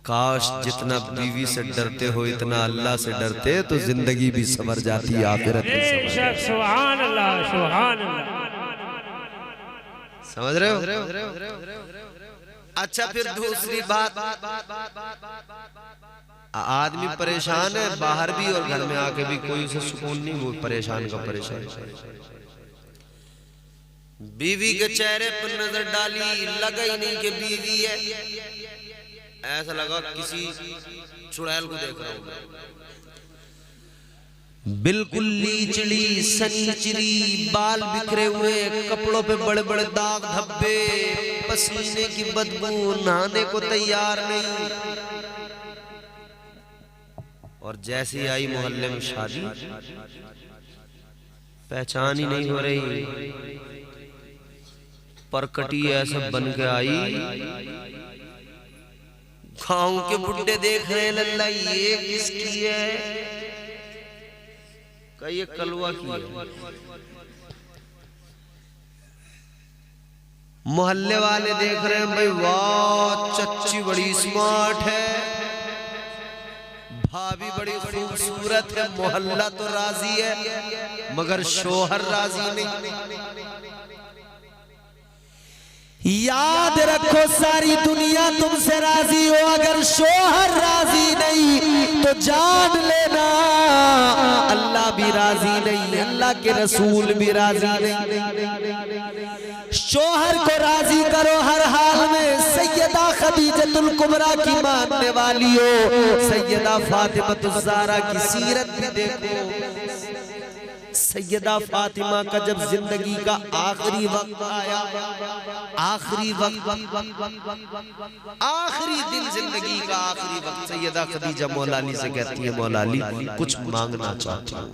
काश जितना बीवी से डरते हो इतना अल्लाह से डरते तो जिंदगी भी संवर जाती, आखिरत भी संवर। सुभान अल्लाह, सुभान अल्लाह। समझ रहे हो? अच्छा फिर दूसरी बात, आदमी परेशान है बाहर भी और घर में आके भी कोई उसे सुकून नहीं, वो परेशान का परेशान। बीवी के चेहरे पर नजर डाली, लगा ही नहीं कि बीवी है, ऐसा लगा किसी चुड़ैल को देख रहा हूं। बिल्कुल लीचड़ी सनीचरी, बाल बिखरे हुए, कपड़ों पे बड़े बड़े दाग धब्बे, पसीने की बदबू, नहाने को तैयार नहीं। और जैसे ही आई मोहल्ले में शादी, पहचान ही नहीं हो रही, परकटी ऐसा बन के आई। गांव के बुड्ढे देख रहे लल्ला ये किसकी है, ये कलवा की है। मोहल्ले वाले देख रहे हैं भाई, वाह चच्ची बड़ी स्मार्ट है, भाभी बड़ी खूबसूरत है, मोहल्ला तो राजी है मगर शोहर राजी नहीं। याद रखो सारी दुनिया तुमसे राजी हो, अगर शोहर राजी नहीं तो जान लेना अल्लाह भी राजी नहीं, अल्लाह के रसूल भी राजी नहीं। शोहर को राजी करो हर हाल में। सैयदा खदीजतुल कुबरा की मानने वाली हो, सैयदा फातिमतुज़ ज़हरा की सीरत भी देखो। सैयदा फातिमा का जब जिंदगी का आखिरी वक्त आया, आखिरी वक्त, आखिरी दिन जिंदगी का आखिरी वक्त, सैयदा खदीजा मौलाली से कहती है, मौलाली कुछ मांगना चाहती हूँ।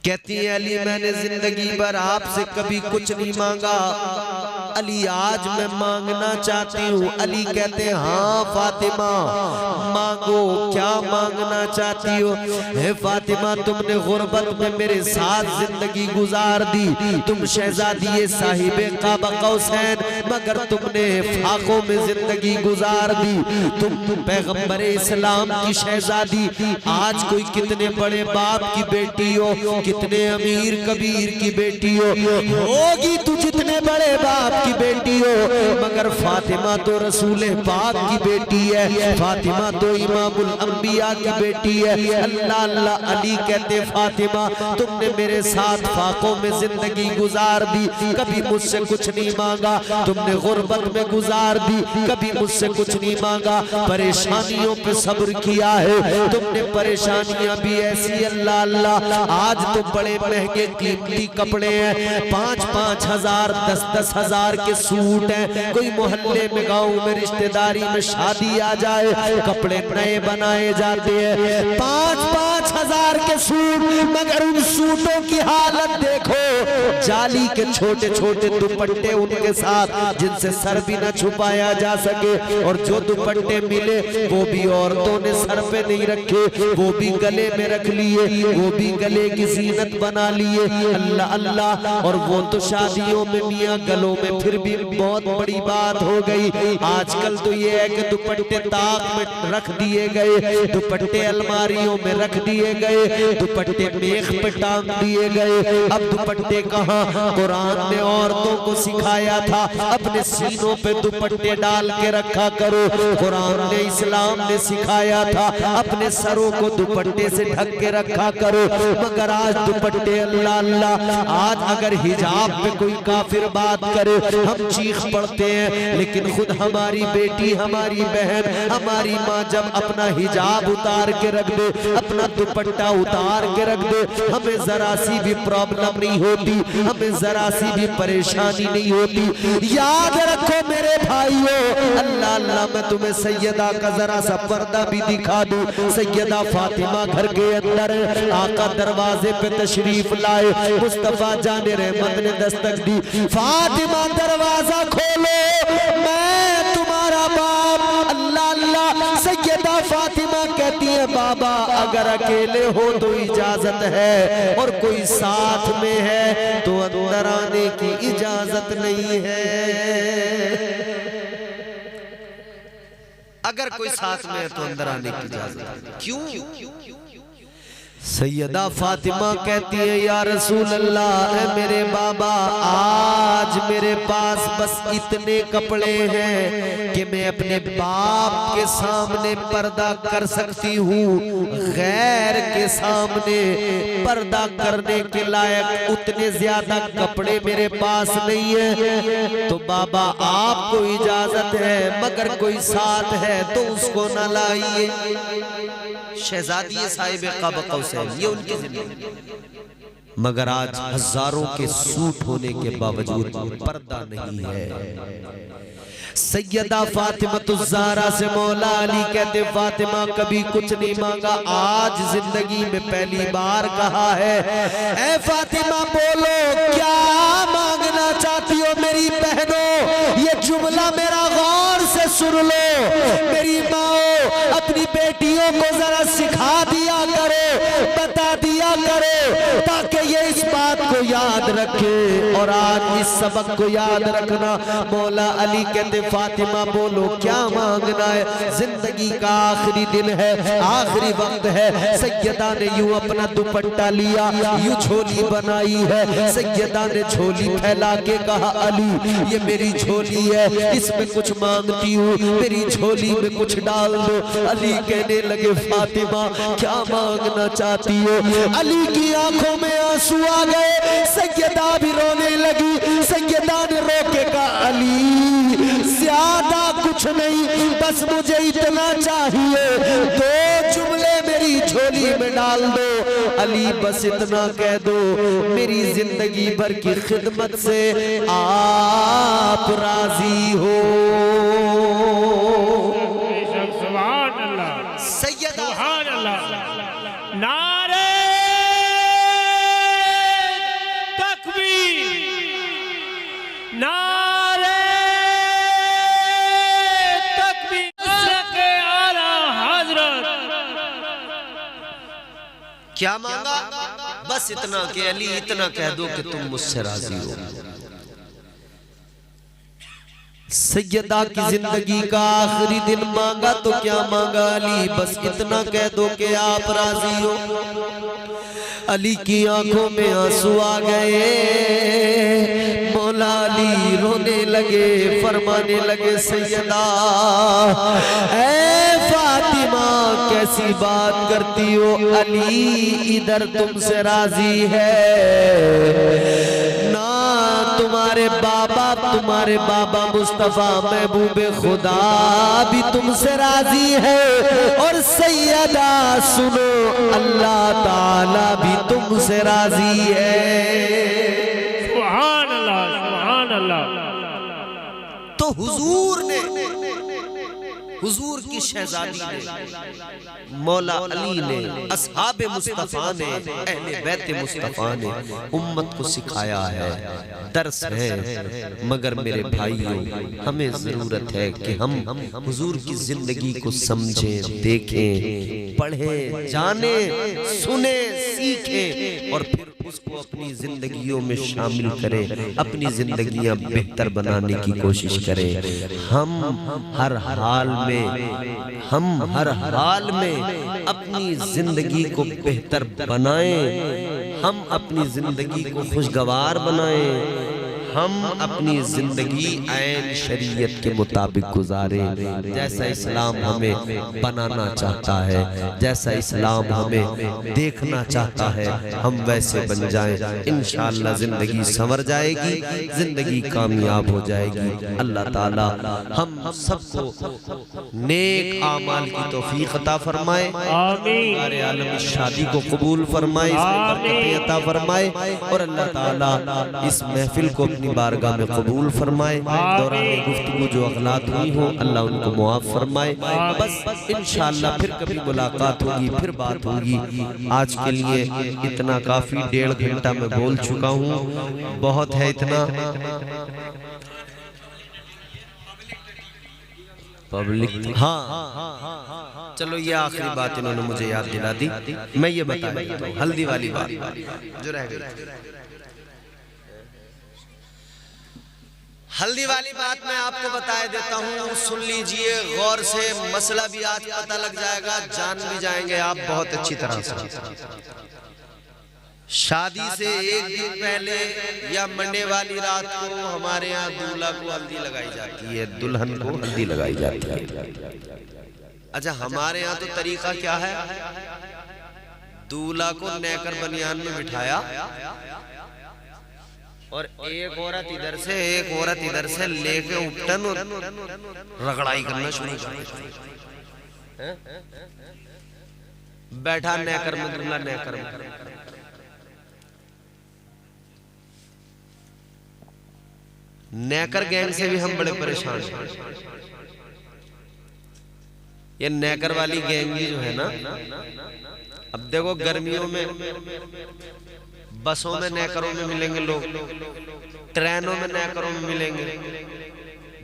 कहती है अली मैंने जिंदगी भर आपसे कभी कुछ नहीं मांगा, अली आज मैं मांगना चाहती हूँ। अली कहते हैं हाँ फातिमा मांगो, क्या मांगना चाहती हो? हे फातिमा तुमने गुर्बत में मेरे साथ जिंदगी गुजार दी, तुम शहजादी साहिबे काबा कौसैन, मगर तुमने फाकों में जिंदगी गुजार दी। तुम पैगंबर इस्लाम की शहजादी, आज कोई कितने बड़े बाप की बेटी हो, कितने अमीर कबीर की बेटी होगी तू जितने बड़े बाप की बेटी हो, मगर फातिमा तो रसूल पाक की बेटी है, फातिमा तो इमामुल अंबिया की बेटी है। अल्लाह अल्लाह। अली कहते फातिमा तुमने मेरे साथ फाकों में जिंदगी गुजार दी, कभी मुझसे कुछ नहीं मांगा, तुमने गुर्बत में गुजार दी, कभी मुझसे कुछ नहीं मांगा, परेशानियों पे सब्र किया है तुमने, परेशानियां भी ऐसी अल्लाह अल्लाह। आज तो बड़े महंगे कीमती कपड़े हैं, 5-5 हजार 10-10 हजार के सूट हैं, कोई मोहल्ले में गांव में रिश्तेदारी में शादी आ जाए कपड़े नए बनाए जाते हैं, 5-5 हजार के सूट, मगर उन सूटों की हालत देखो, जाली के छोटे छोटे दुपट्टे उनके साथ जिनसे सर भी न छुपाया जा सके, और जो दुपट्टे मिले वो भी औरतों ने सर पे नहीं रखे, वो भी गले में रख लिए, वो भी गले की जीनत बना लिए। अल्लाह अल्लाह। और वो तो शादियों में मियां गलों में फिर भी बहुत बड़ी बात हो गई। आजकल तो ये है कि दुपट्टे ताक में रख दिए गए, दुपट्टे अलमारियों में रख दिए गए, दुपट्टे मेख पे टांग दिए गए। अब दुपट्टे कहाँ, कुरान ने औरतों को सिखाया था अपने सीनों पे दुपट्टे डाल के रखा करो। कुरान ने, इस्लाम ने सिखाया था अपने सरों को दुपट्टे से ढक के रखा करो। मगर आज दुपट्टे, अल्लाह अल्लाह, आज अगर हिजाब पे कोई काफिर बात करे हम चीख पड़ते हैं, लेकिन खुद हमारी बेटी, हमारी बहन, हमारी माँ जब अपना हिजाब उतार के रख दे, अपना दुपट्टा उतार के रख दे, हमें जरा सी भी प्रॉब्लम नहीं होती, हमें जरा सी भी परेशानी नहीं होती। याद रखो मेरे भाइयों, अल्लाह अल्लाह, मैं तुम्हें सैयदा का जरा सा पर्दा भी दिखा दूं। सैयदा फातिमा घर के अंदर, आका दरवाजे पे तशरीफ लाए, मुस्तफा जाने रहमत ने दस्तक दी, फातिमा दरवाजा खोलो, मैं तुम्हारा बाप। अल्लाह अल्लाह, सैयदा फातिमा कहती है बाबा अगर अकेले हो तो इजाजत है, और कोई साथ में है तो अंदर आने की इजाजत नहीं है। अगर कोई साथ में है तो अंदर आने की इजाजत है। क्यों? सैयदा फातिमा कहती है या रसूल अल्लाह, मेरे बाबा आज मेरे पास बस इतने कपड़े हैं कि मैं अपने बाप के सामने पर्दा कर सकती हूँ, गैर के सामने पर्दा करने के लायक उतने ज्यादा कपड़े मेरे पास नहीं है। तो बाबा आपको इजाजत है, मगर कोई साथ है तो उसको न लाइए। शहजादी साहिब क़ब कौसैन, ये उनकी जिंदगी। मगर आज हजारों के सूट होने के बावजूद पर्दा नहीं है। सैयदा फातिमा से मौला अली कहते, फातिमा कभी कुछ नहीं मांगा, आज जिंदगी में पहली बार कहा है, ऐ फातिमा बोलो क्या मांगना चाहती हो मेरी बहनों। ये जुमला मेरा गौर से सुन लो, मेरी माँ अपनी बेटियों को जरा सिखा दिया करो, बता दिया करो, ताकि ये इस बात को याद रखे। और आज इस सबक को याद रखना। मौला अली कहते, फातिमा बोलो क्या मांगना है, जिंदगी का आखिरी दिन है, आखिरी वक्त है। सैयदा ने यूं अपना दुपट्टा लिया, यूं झोली बनाई है। सैयदा ने झोली फैला के कहा, अली ये मेरी झोली है, इसमें कुछ मांगती हूँ, मेरी झोली में कुछ डाल दो। अली कहने लगे, फातिमा क्या मांगना चाहती हो। अली की आंखों में आंसू आ गए, सैयदा भी रोने लगी। सैयदा ने रो के कहा, अली ज्यादा कुछ नहीं, बस मुझे इतना चाहिए, दो जुमले मेरी झोली में डाल दो। अली बस इतना कह दो, मेरी जिंदगी भर की खिदमत से आप राजी हो। सैयदा नारे तकबीर, नारे तकबीर, आला हजरत। क्या मांगा? बस इतना कि अली इतना कह दो कि तुम मुझसे राजी हो। सैयदा की जिंदगी का आखिरी दिन मांगा तो क्या मांगा? अली बस इतना कह दो कि आप राजी हो। अली की आंखों में आंसू आ गए, मौला अली रोने लगे, फरमाने लगे, सैयदा ऐ फातिमा कैसी बात करती हो, अली इधर तुमसे राजी है ना, तुम्हारे बाबा मुस्तफा महबूबे खुदा भी तुमसे राजी है, और सैयदा सुनो अल्लाह ताला भी तुमसे राजी है। सुभान अल्लाह, सुभान अल्लाह। तो हुजूर की शहजादी ने, मौला अली ने, असहाबे मुस्तफा ने, अहले बैत मुस्तफा ने उम्मत को सिखाया है, दर्स है। मगर मेरे भाइयों, हमें जरूरत है कि हम हुजूर की जिंदगी को समझें, देखें, पढ़ें, जाने, सुने, सीखें, और फिर उसको अपनी जिंदगियों में शामिल करें, अपनी जिंदगियां बेहतर बनाने की कोशिश करें। हम हर हाल में अपनी जिंदगी को बेहतर बनाएं, हम अपनी जिंदगी को खुशगवार बनाएं, हम अपनी जिंदगी ऐन शरीयत के मुताबिक गुजारें। जैसा इस्लाम हमें बनाना चाहता है, जैसा इस्लाम हमें देखना चाहता है, हम वैसे बन जाएं। इंशाअल्लाह जिंदगी संवर जाएगी, जिंदगी कामयाब हो जाएगी। अल्लाह ताला हम सबको नेक आमाल की तौफीक अता फरमाए, आमीन। सारे आलम इस शादी को कबूल फरमाए, इसमें बरकतें अता फरमाए, और अल्लाह ताला इस महफिल को अपनी बारगाह में कबूल फरमाए। दौरान गुफ्तगू जो अगलात हुई हो अल्लाह उनको मुआफ फरमाए। बस इंशाअल्लाह फिर कभी मुलाकात होगी, फिर बात होगी। आज के लिए इतना काफी, 1.5 घंटा मैं बोल चुका हूँ, बहुत है इतना। पब्लिक, हाँ चलो, ये आखिरी बात इन्होंने मुझे याद दिला दी, मैं ये बता देता हूँ। हल्दी वाली बात जो रह गई, हल्दी वाली बात मैं आपको बता देता हूँ, सुन लीजिए गौर से। मसला भी आज पता लग जाएगा, जान भी जाएंगे आप बहुत अच्छी तरह से। शादी से एक दिन पहले या मंडे वाली रात को हमारे यहाँ दूल्हा को हल्दी लगाई जाती है, दुल्हन को हल्दी लगाई जाती है। अच्छा, हमारे यहाँ तो तरीका क्या है, दूल्हा को नेकर बनियान में बिठाया और एक औरत इधर से एक औरत इधर से लेके उपटन और रगड़ाई करना शुरू कर, बैठा नेकर में, दूल्हा नेकर में। नेकर गैंग से भी हम बड़े परेशान हैं। ये नेकर वाली गैंग जो है ना, अब देखो गर्मियों में बसों में नेकरों में मिलेंगे लोग, ट्रेनों में नेकरों में मिलेंगे,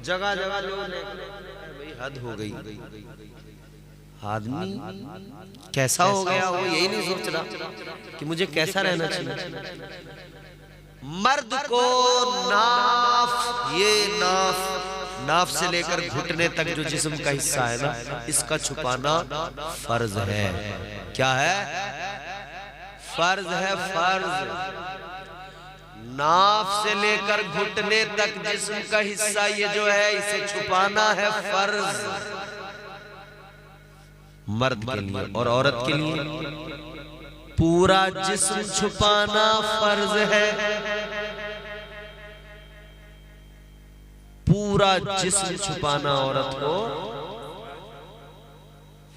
जगह जगह लोग। भाई हद हो गई, आदमी कैसा हो गया, वो यही नहीं सोच रहा कि मुझे कैसा रहना चाहिए। मर्द को नाफ, ये नाफ से लेकर घुटने तक जो जिस्म का हिस्सा है ना, इसका छुपाना फर्ज है। क्या है? फर्ज है, फर्ज। नाफ से लेकर घुटने तक जिस्म का हिस्सा ये जो है, इसे छुपाना है फर्ज, मर्द के लिए। और औरत के लिए पूरा जिस्म छुपाना फर्ज है, पूरा जिस्म छुपाना औरत को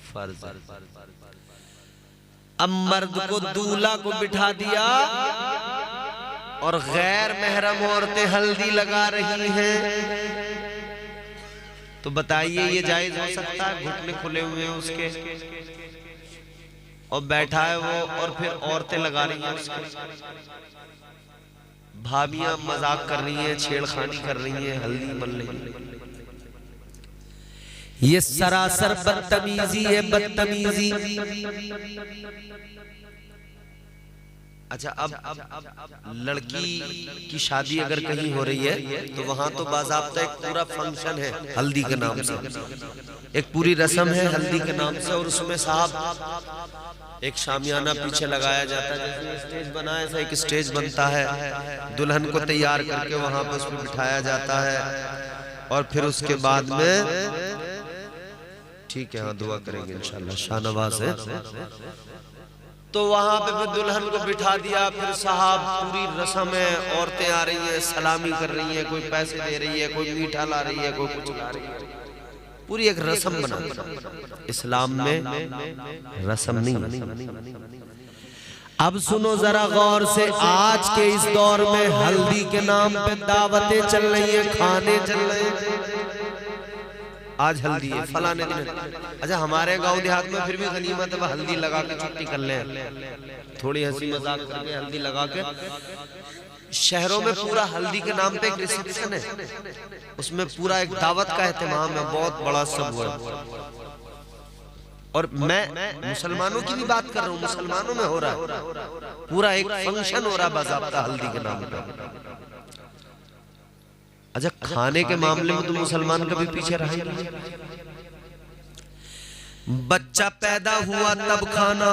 फर्ज है। अब मर्द को दूल्हा को बिठा दिया और गैर महरम औरतें हल्दी लगा रही हैं, तो बताइए ये जायज हो सकता है? घुटने खुले हुए हैं उसके और बैठा है वो, और फिर औरतें लगा रही हैं उसके, भाभियां मजाक कर रही हैं, छेड़खानी कर रही हैं, हल्दी मल रही हैं। ये सरासर बदतमीजी है, बदतमीजी। अच्छा, अब लड़की की शादी अगर कहीं हो रही है तो वहां तो बाज़ाब्ता एक पूरा फंक्शन है हल्दी के नाम से, एक पूरी रस्म है हल्दी के नाम से, और उसमें साहब एक शामियाना पीछे लगाया जाता है, जैसे स्टेज बना है ऐसा एक स्टेज बनता है, दुल्हन को तैयार करके वहां पर उसमें बिठाया जाता है, और फिर उसके बाद में ठीक है, हाँ दुआ करेंगे इंशाल्लाह, शाहनवाज है, तो वहां पे फिर दुल्हन को बिठा दिया, फिर साहब पूरी रस्म है, औरतें आ रही हैं, सलामी कर रही हैं, कोई पैसे दे रही है, कोई मीठा ला रही है, कोई कुछ ला रही है, पूरी एक रस्म बना। इस्लाम में रस्म नहीं। अब सुनो जरा गौर से, आज के इस दौर में हल्दी के नाम पे दावतें चल रही हैं, खाने चल रहे हैं, आज हल्दी है फलाने दिन। अच्छा, हमारे गांव देहात में फिर भी गनीमत है, हल्दी लगा के छुट्टी कर ले, थोड़ी हंसी मजाक करके हल्दी लगा के। शहरों में पूरा हल्दी के नाम पे एक रिसेप्शन है, उसमें पूरा एक दावत का एहतमाम है, बहुत बड़ा सब हुआ। और मैं मुसलमानों की भी बात कर रहा हूँ, मुसलमानों में हो रहा है, पूरा एक फंक्शन हो रहा है बाज़ाब्ता हल्दी के नाम पर। अच्छा, खाने के मामले में तो मुसलमान कभी पीछे रहा ही नहीं। बच्चा पैदा हुआ तब खाना,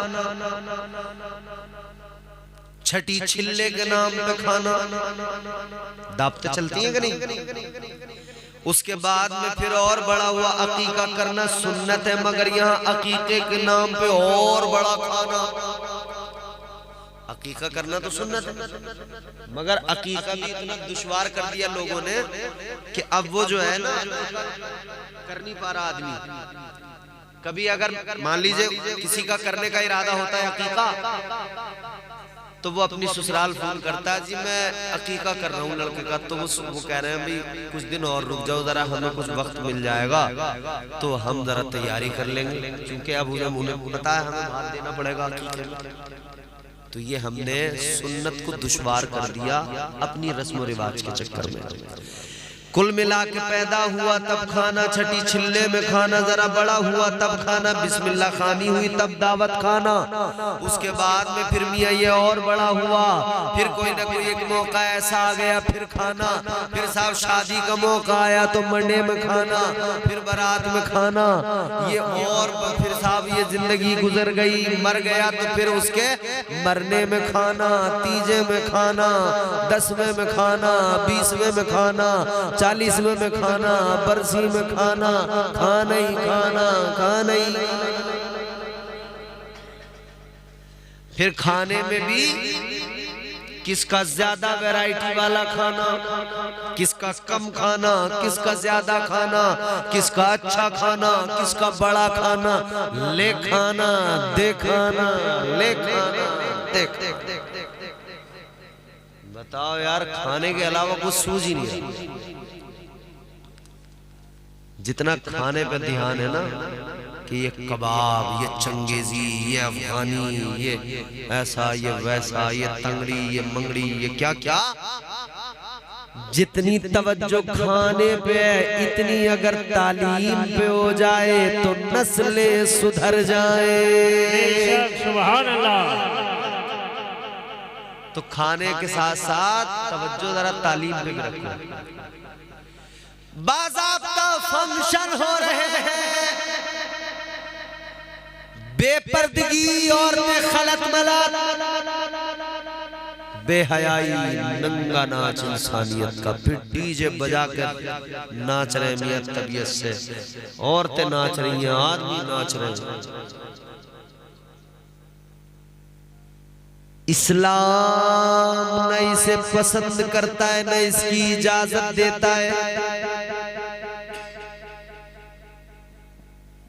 छठी छिल्ले के नाम पे खाना, दावतें चलती हैं कि नहीं? उसके बाद में फिर और बड़ा हुआ, अकीका करना सुन्नत है, मगर यहाँ अकीके के नाम पे और बड़ा खाना। अकीका करना तो सुन्नत है, मगर अकीका भी इतना दुश्वार कर दिया लोगों ने कि अब वो जो है ना कर नहीं पा रहा आदमी। कभी अगर मान लीजिए किसी का करने का इरादा होता है अकीका, तो वो अपनी ससुराल फोन करता है, जी मैं अकीका कर रहा हूँ लड़के का, तो वो कह रहे हैं भाई कुछ दिन और रुक जाओ जरा, हमें कुछ वक्त मिल जाएगा तो हम जरा तैयारी कर लेंगे, क्योंकि अब उन्हें पता है हमें भाग देना पड़ेगा अकीके में। तो ये हमने सुन्नत को दुश्वार कर दिया अपनी रस्म रिवाज के चक्कर में। कुल मिला के पैदा हुआ तब खाना, छठी छिल्ले में खाना, जरा बड़ा हुआ तब खाना, बिस्मिल्लाह खानी हुई तब दावत खाना। उसके बाद में फिर मियाँ ये और बड़ा हुआ, फिर कोई ना कोई एक मौका ऐसा आ गया फिर खाना, फिर साहब शादी का मौका आया तो मंडे में खाना, फिर बारात में खाना, ये और फिर साहब ये जिंदगी गुजर गई, मर गया तो फिर उसके मरने में खाना, तीजे में खाना, 10वें में खाना, 20वें में खाना, 40वें में खाना, बरसी में खाना, खाना ही खाना, खाना ही। फिर खाने में भी किसका ज्यादा वैरायटी वाला खाना, किसका कम खाना, किसका ज्यादा खाना, किसका अच्छा खाना, किसका बड़ा खाना, ले खाना दे खाना, ले खाना देख। बताओ यार, खाने के अलावा कुछ सूझ ही नहीं रहा। जितना खाने पे ध्यान है ना कि ये कबाब, ये चंगेजी, ये अफगानी, ये ऐसा, ये वैसा, ये तंगड़ी, ये मंगड़ी, ये क्या क्या, जितनी तवज्जो खाने पे इतनी अगर तालीम पे हो जाए तो नस्लें सुधर जाए। सुभान अल्लाह। तो खाने के साथ साथ तवज्जो जरा तालीम पे भी रखो। बाज़ाब्ता फंक्शन हो रहे हैं, बेपर्दगी और बेखलत मलत, बेहयाई, नंगा नाच इंसानियत का। फिर डीजे बजा कर नाच रहे मियां तबीयत से, औरतें नाच रही हैं, आदमी नाच रहे हैं। इस्लाम न इसे पसंद करता है, न इसकी इजाजत देता है।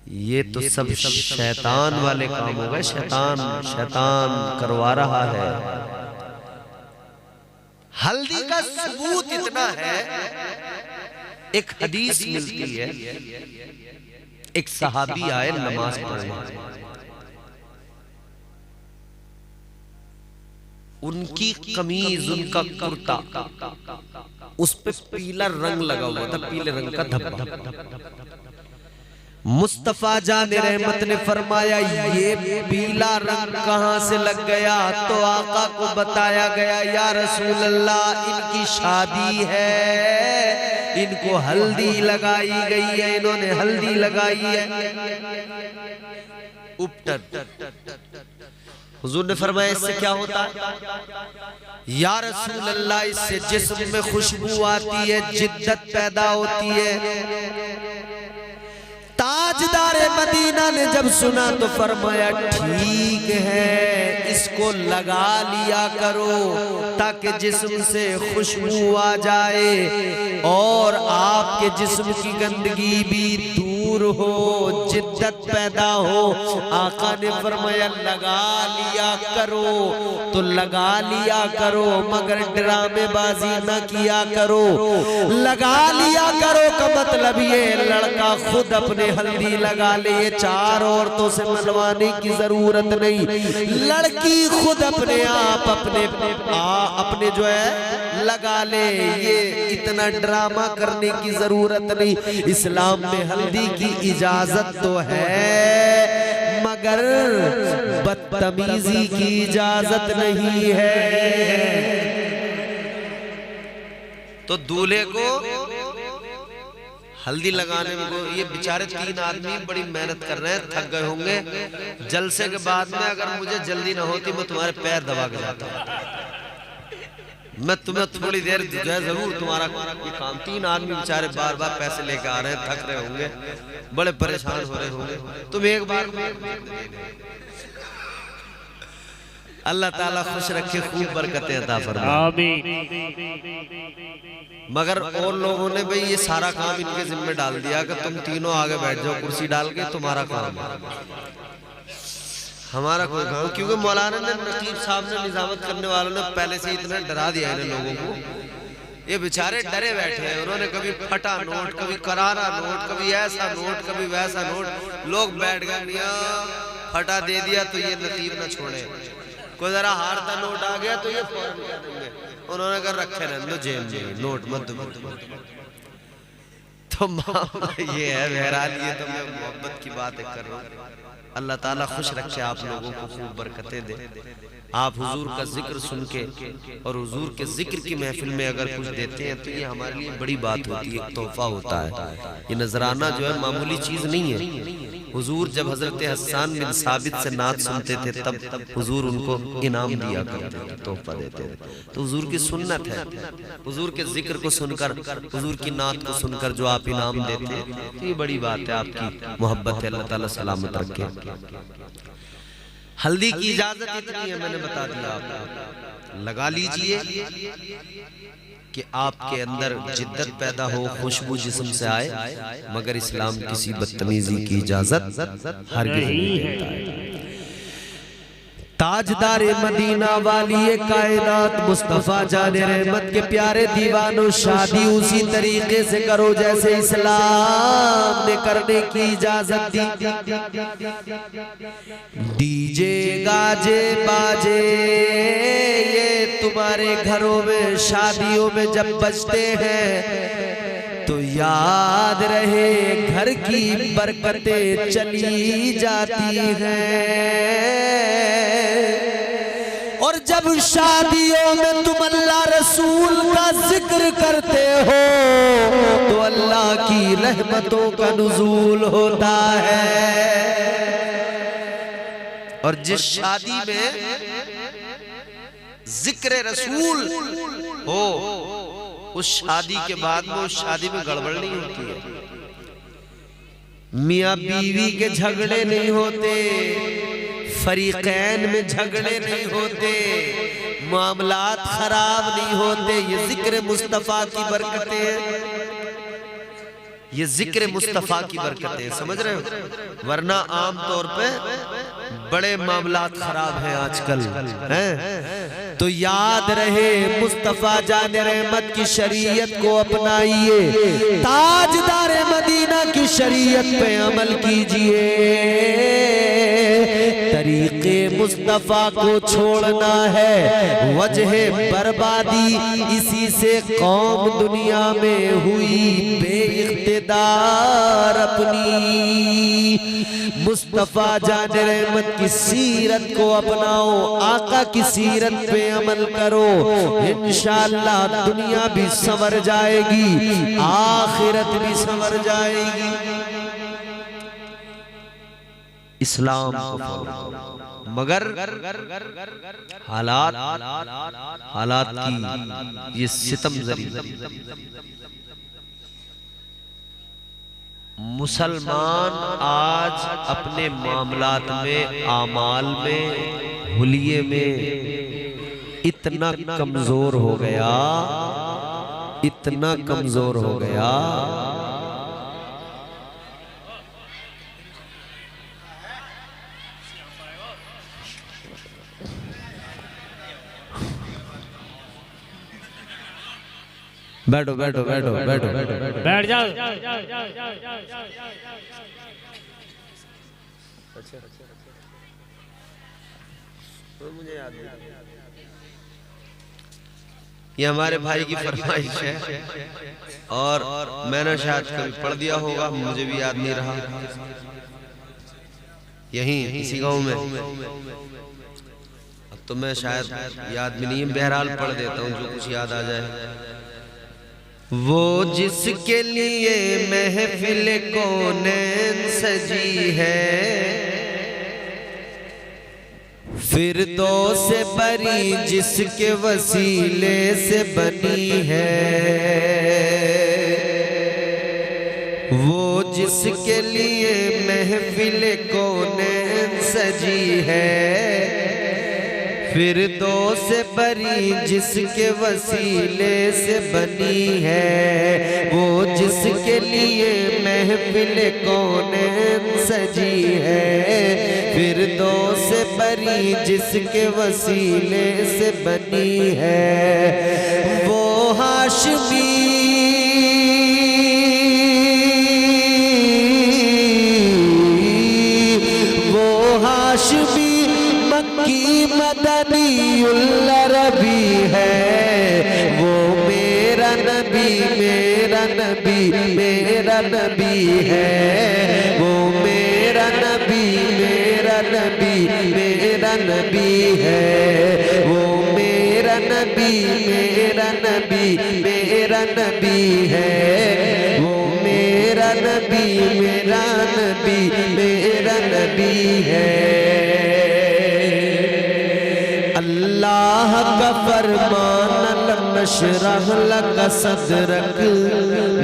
ये तो सब शैतान वाले काम हो गए, शैतान करवा रहा है। हल्दी का सबूत इतना है, एक हदीस मिलती है, एक सहाबी आए नमाज पढ़ने, उनकी कमीज, उनका कुर्ता, उस पे पीला रंग लगा हुआ था, पीले रंग का धब्बा। मुस्तफा जान रहमत ने फरमाया ये पीला रंग कहां से लग गया? तो आका को बताया गया, या रसूल अल्लाह, इनकी शादी है, इनको हल्दी लगाई गई है, इन्होंने हल्दी लगाई है। उपटन हुजूर ने फरमाया इससे क्या होता है? या रसूल अल्लाह, इससे जिस्म में खुशबू आती है, जिद्दत पैदा होती है। ताजदारे मदीना ने जब सुना तो फरमाया ठीक है, इसको लगा लिया करो ताकि जिस्म से खुशबू आ जाए और आपके जिस्म की गंदगी भी दूर हो, जिद्दत पैदा हो। आका ने फरमाया लगा लिया करो, तो लगा लिया करो, मगर ड्रामेबाजी न किया करो। लगा लिया करो का मतलब ये लड़का खुद अपने हल्दी लगा ले, ये 4 औरतों से मनवाने की जरूरत नहीं। लड़की खुद अपने आप अपने जो है लगा ले, ये इतना ड्रामा करने की जरूरत नहीं। इस्लाम में हल्दी की इजाजत तो है, मगर बदतमीजी की इजाजत नहीं है। तो दूल्हे को हल्दी लगाने में ये बेचारे 3 आदमी बड़ी मेहनत कर रहे हैं, थक गए होंगे। जलसे के बाद में अगर मुझे जल्दी ना होती मैं तुम्हारे पैर दबा के जाता, मैं तुम्हें थोड़ी देर जो है जरूर तुम्हारा ये काम। 3 आदमी बेचारे बार बार पैसे लेके आ रहे हैं, थक रहे होंगे, बड़े परेशान हो रहे होंगे। तुम एक बार अल्लाह ताला खुश रखे, खूब बरकतें अता फरमाए, आमीन। मगर और लोगों ने भाई ये सारा काम इनके जिम्मे डाल दिया कि तुम तीनों आगे बैठ जाओ कुर्सी डाल के, तुम्हारा काम है, हमारा कोई काम। क्योंकि मौलाना ने, नकीब साहब ने, निजामत करने वालों ने पहले से इतना डरा दिया है लोगों को। ये बेचारे डरे बैठे हैं। उन्होंने कभी फटा नोट, कभी करारा नोट, कभी ऐसा नोट, कभी वैसा नोट। लोग बैठ गए, फटा दे दिया तो ये नकीब न छोड़े, कोई जरा हारता नोट आ गया तो ये फौरन कह देंगे। उन्होंने कर रखे रहने दो जेब में, नोट मत दो। तो ये है, बहरहाल ये तो मैं मोहब्बत की बातें कर रहा हूँ। अल्लाह ताला खुश रखे, आप लोगों को खूब बरकतें दे। आप हुजूर का जिक्र सुन के और हुजूर के जिक्र की महफिल में अगर कुछ देते हैं तो ये हमारे लिए बड़ी बात होती है, एक तोहफा होता है। ये नजराना जो है मामूली चीज नहीं है। हुजूर जब हजरत हसन बिन साबित से नात सुनते थे तब हुजूर उनको इनाम दिया करते थे, तोहफा देते थे। तो हुजूर की सुन्नत है, हुजूर के जिक्र को सुनकर, हुजूर की नात को सुनकर जो आप इनाम देते हैं तो ये बड़ी बात है, आपकी मोहब्बत है। अल्लाह ताला सलामत रखे। हल्दी की इजाजत इतनी है, मैंने बता दिया आपको। लगा लीजिए कि आपके अंदर जिद्दत पैदा हो, खुशबू जिस्म से आए, मगर इस्लाम किसी बदतमीजी की इजाजत हरगिज़ नहीं देता है। ताजदार मदीना वाली कायनात मुस्तफा जाने रहमत के प्यारे दीवानों, शादी उसी तरीके से करो जैसे इस्लाम ने करने की इजाजत दी। डीजे गाजे बाजे ये तुम्हारे घरों में, शादियों में जब बजते हैं तो याद रहे घर की बरकतें चली जाती हैं। और जब शादियों में तुम अल्लाह रसूल का जिक्र करते हो तो अल्लाह की रहमतों का नुज़ूल होता है। और जिस शादी में जिक्र रसूल हो उस शादी के बाद में उस शादी में गड़बड़ नहीं होती है। मियाँ बीवी के झगड़े नहीं होते, फरीकैन में झगड़े नहीं होते, मामलात खराब नहीं होते। ये जिक्र मुस्तफा की बरकतें हैं, ये जिक्र मुस्तफा की बरकतें, समझ रहे हो। वरना आम तौर पे बड़े मामलात खराब हैं आजकल हैं। तो याद रहे मुस्तफा जाने रहमत की शरीयत को अपनाइए, ताजदार मदीना की शरीयत पे अमल कीजिए। तरीके मुस्तफा को छोड़ना है, वजह बर्बादी इसी से कौम दुनिया में हुई बेइख्तिदार। अपनी मुस्तफा जाने रहमत की सीरत को अपनाओ, आका की सीरत पे अमल करो, इंशाअल्लाह दुनिया भी संवर जाएगी, आखिरत भी संवर जाएगी। इस्लाम को फॉलो, मगर हालात की ये सितमजरी। मुसलमान आज अपने मामलात में, आमाल में, हुलिये में इतना कमजोर हो गया, इतना कमजोर हो गया। बैठो बैठो बैठो बैठो बैठ जाओ। मुझे याद नहीं, ये हमारे भाई की फरमाइश है और मैंने शायद कभी पढ़ दिया होगा, मुझे भी याद नहीं रहा। यहीं इसी गांव में। अब तो मैं शायद याद भी नहीं है, बहरहाल पढ़ देता हूँ जो कुछ याद आ जाए। वो जिसके लिए महफिल कौनैन सजी है, फिरदौस से बरी जिसके वसीले से बनी है। वो जिसके लिए महफिल कौनैन सजी है, फिरदौस से बरी जिसके वसीले से बनी है। वो जिसके लिए महफिल कौनैन सजी है, फिरदौस से बरी जिसके वसीले से बनी है। वो हाशमी मक्की मदनीउल अरबी है। वो मेरा नबी मेरा नबी मेरा नबी है। वो मेरा नबी मेरा नबी मेरा नबी है। वो मेरा नबी मेरा नबी मेरा नबी है। वो मेरा नबी मेरा नबी मेरा नबी है। अल्लाह का फरमान लम नशरह लक सदरक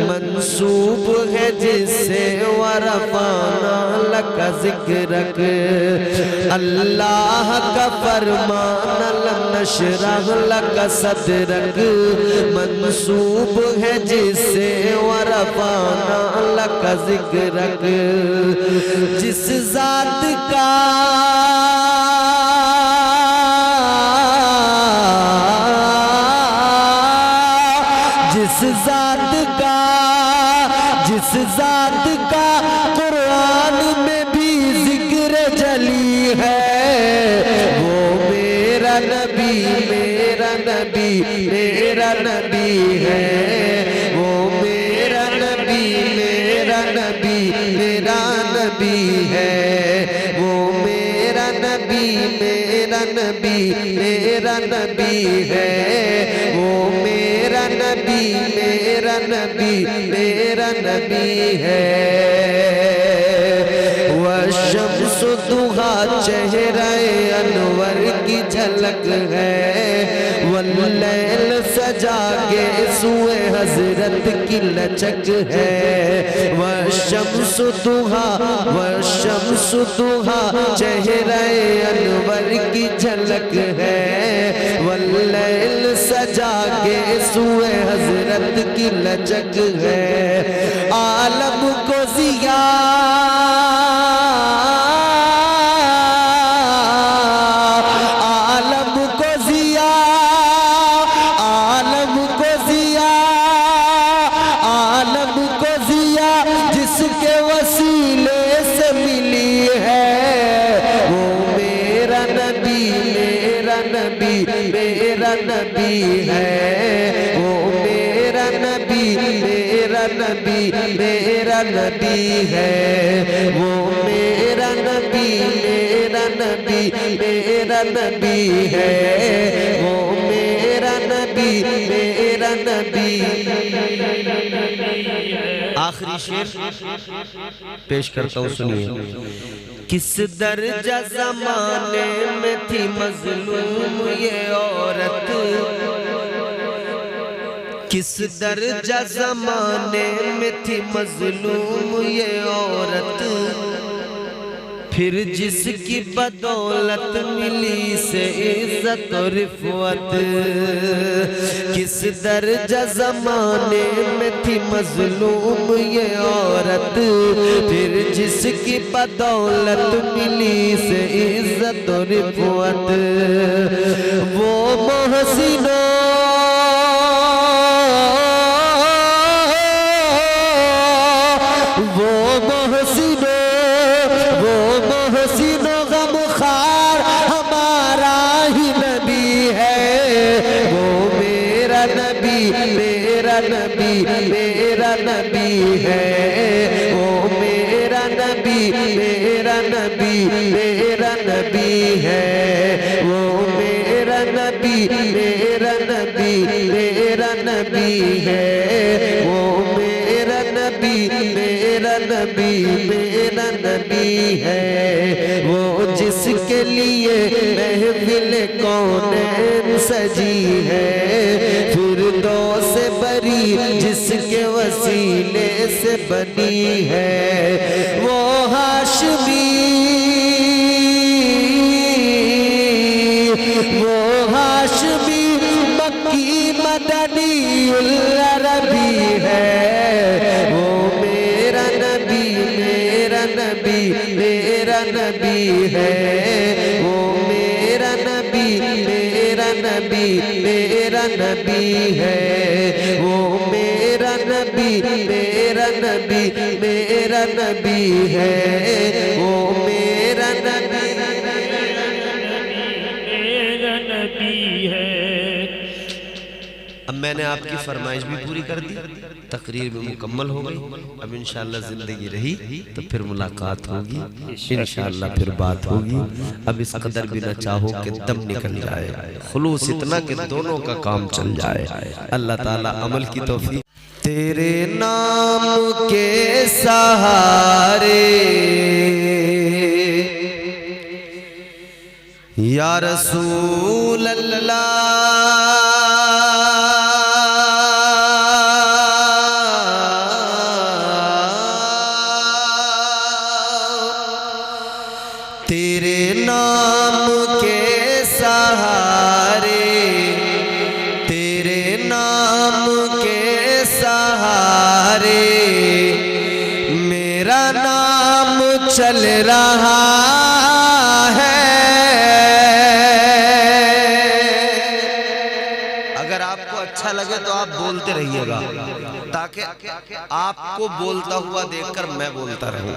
मंसूब है जिससे वरफाना लक जिक्रक। अल्लाह का फरमान लम नशरह लक सदरक मंसूब है जिससे वरफाना लक जिक्रक। जिस जात का जिस जात का कुरान में भी जिक्र जली है। वो मेरा नबी मेरा नबी मेरा नबी है। वो मेरा नबी मेरा नबी मेरा नबी है। वो मेरा नबी मेरा नबी मेरा नबी है। वो मेरा नबी मेरा नबी मेरा नबी है। वशम्स दुहा चेहरे अनवर की झलक है। वल्लैल सजा के सुए हजरत की लचक है। वशम्स दुहा चेहरे अनवर की झलक है। वल्लैल सजा के सुए हजरत की लचक है। आलम को जिया आलम को जिया आलम को जिया आलम को जिया जिसके वसीले से मिली है। वो मेरा नबी मेरा नबी मेरा नबी है। वो मेरा नबी मेरा नबी मेरा नबी है। वो मेरा नबी मेरा नबी मेरा नबी है। वो मेरा नबी मेरा नबी। आखिरी शेर पेश करता हूँ, सुनिए। किस दर्जा ज़माने में थी मज़लूम ये औरत, किस दर्जा ज़माने में थी मज़लूम ये औरत, फिर जिसकी बदौलत मिली से इज्जत और रिफ़्वत। किस दर्जा ज़माने में थी मज़लूम ये औरत, फिर जिसकी बदौलत मिली से इज्जत और रिफ़्वत। वो मोहसिनो गमखार हमारा ही नबी है। वो मेरा नबी मेरा नबी मेरा नबी है। वो मेरा नबी नबी मेरा नबी मेरा नबी है, वो मेरा नबी मेरा नबी मेरा नबी है, वो मेरा नबी मेरा नबी मेरा नबी है, वो जिसके लिए महफिल कौनैन सजी है, फिरदौस से बरी जिसके वसीले से बनी है, वो हाशमी मक्की मदनी अरबी है, वो मेरा नबी मेरा नबी मेरा नबी है, वो मेरा नबी मेरा नबी मेरा नबी है, वो मेरा नबी मेरा नबी मेरा नबी है, वो मेरा नबी मेरा नबी है। अब मैंने आपकी फरमाइश भी पूरी कर दी, तकरीर भी मुकम्मल हो गई। अब इंशाअल्लाह जिंदगी रही तो फिर मुलाकात होगी, इंशाअल्लाह फिर बात होगी। अब इस कदर भी न चाहो कि दम निकल जाए, खुलूस इतना कि दोनों का काम चल जाए। अल्लाह ताला अमल की तौफीक। तेरे नाम के सहारे या रसूल अल्लाह, तेरे नाम के सहारे, तेरे नाम के सहारे मेरा नाम चल रहा है। अगर आपको अच्छा लगे तो आप बोलते रहिएगा, ताकि आपको बोलता हुआ देखकर मैं बोलता रहूं।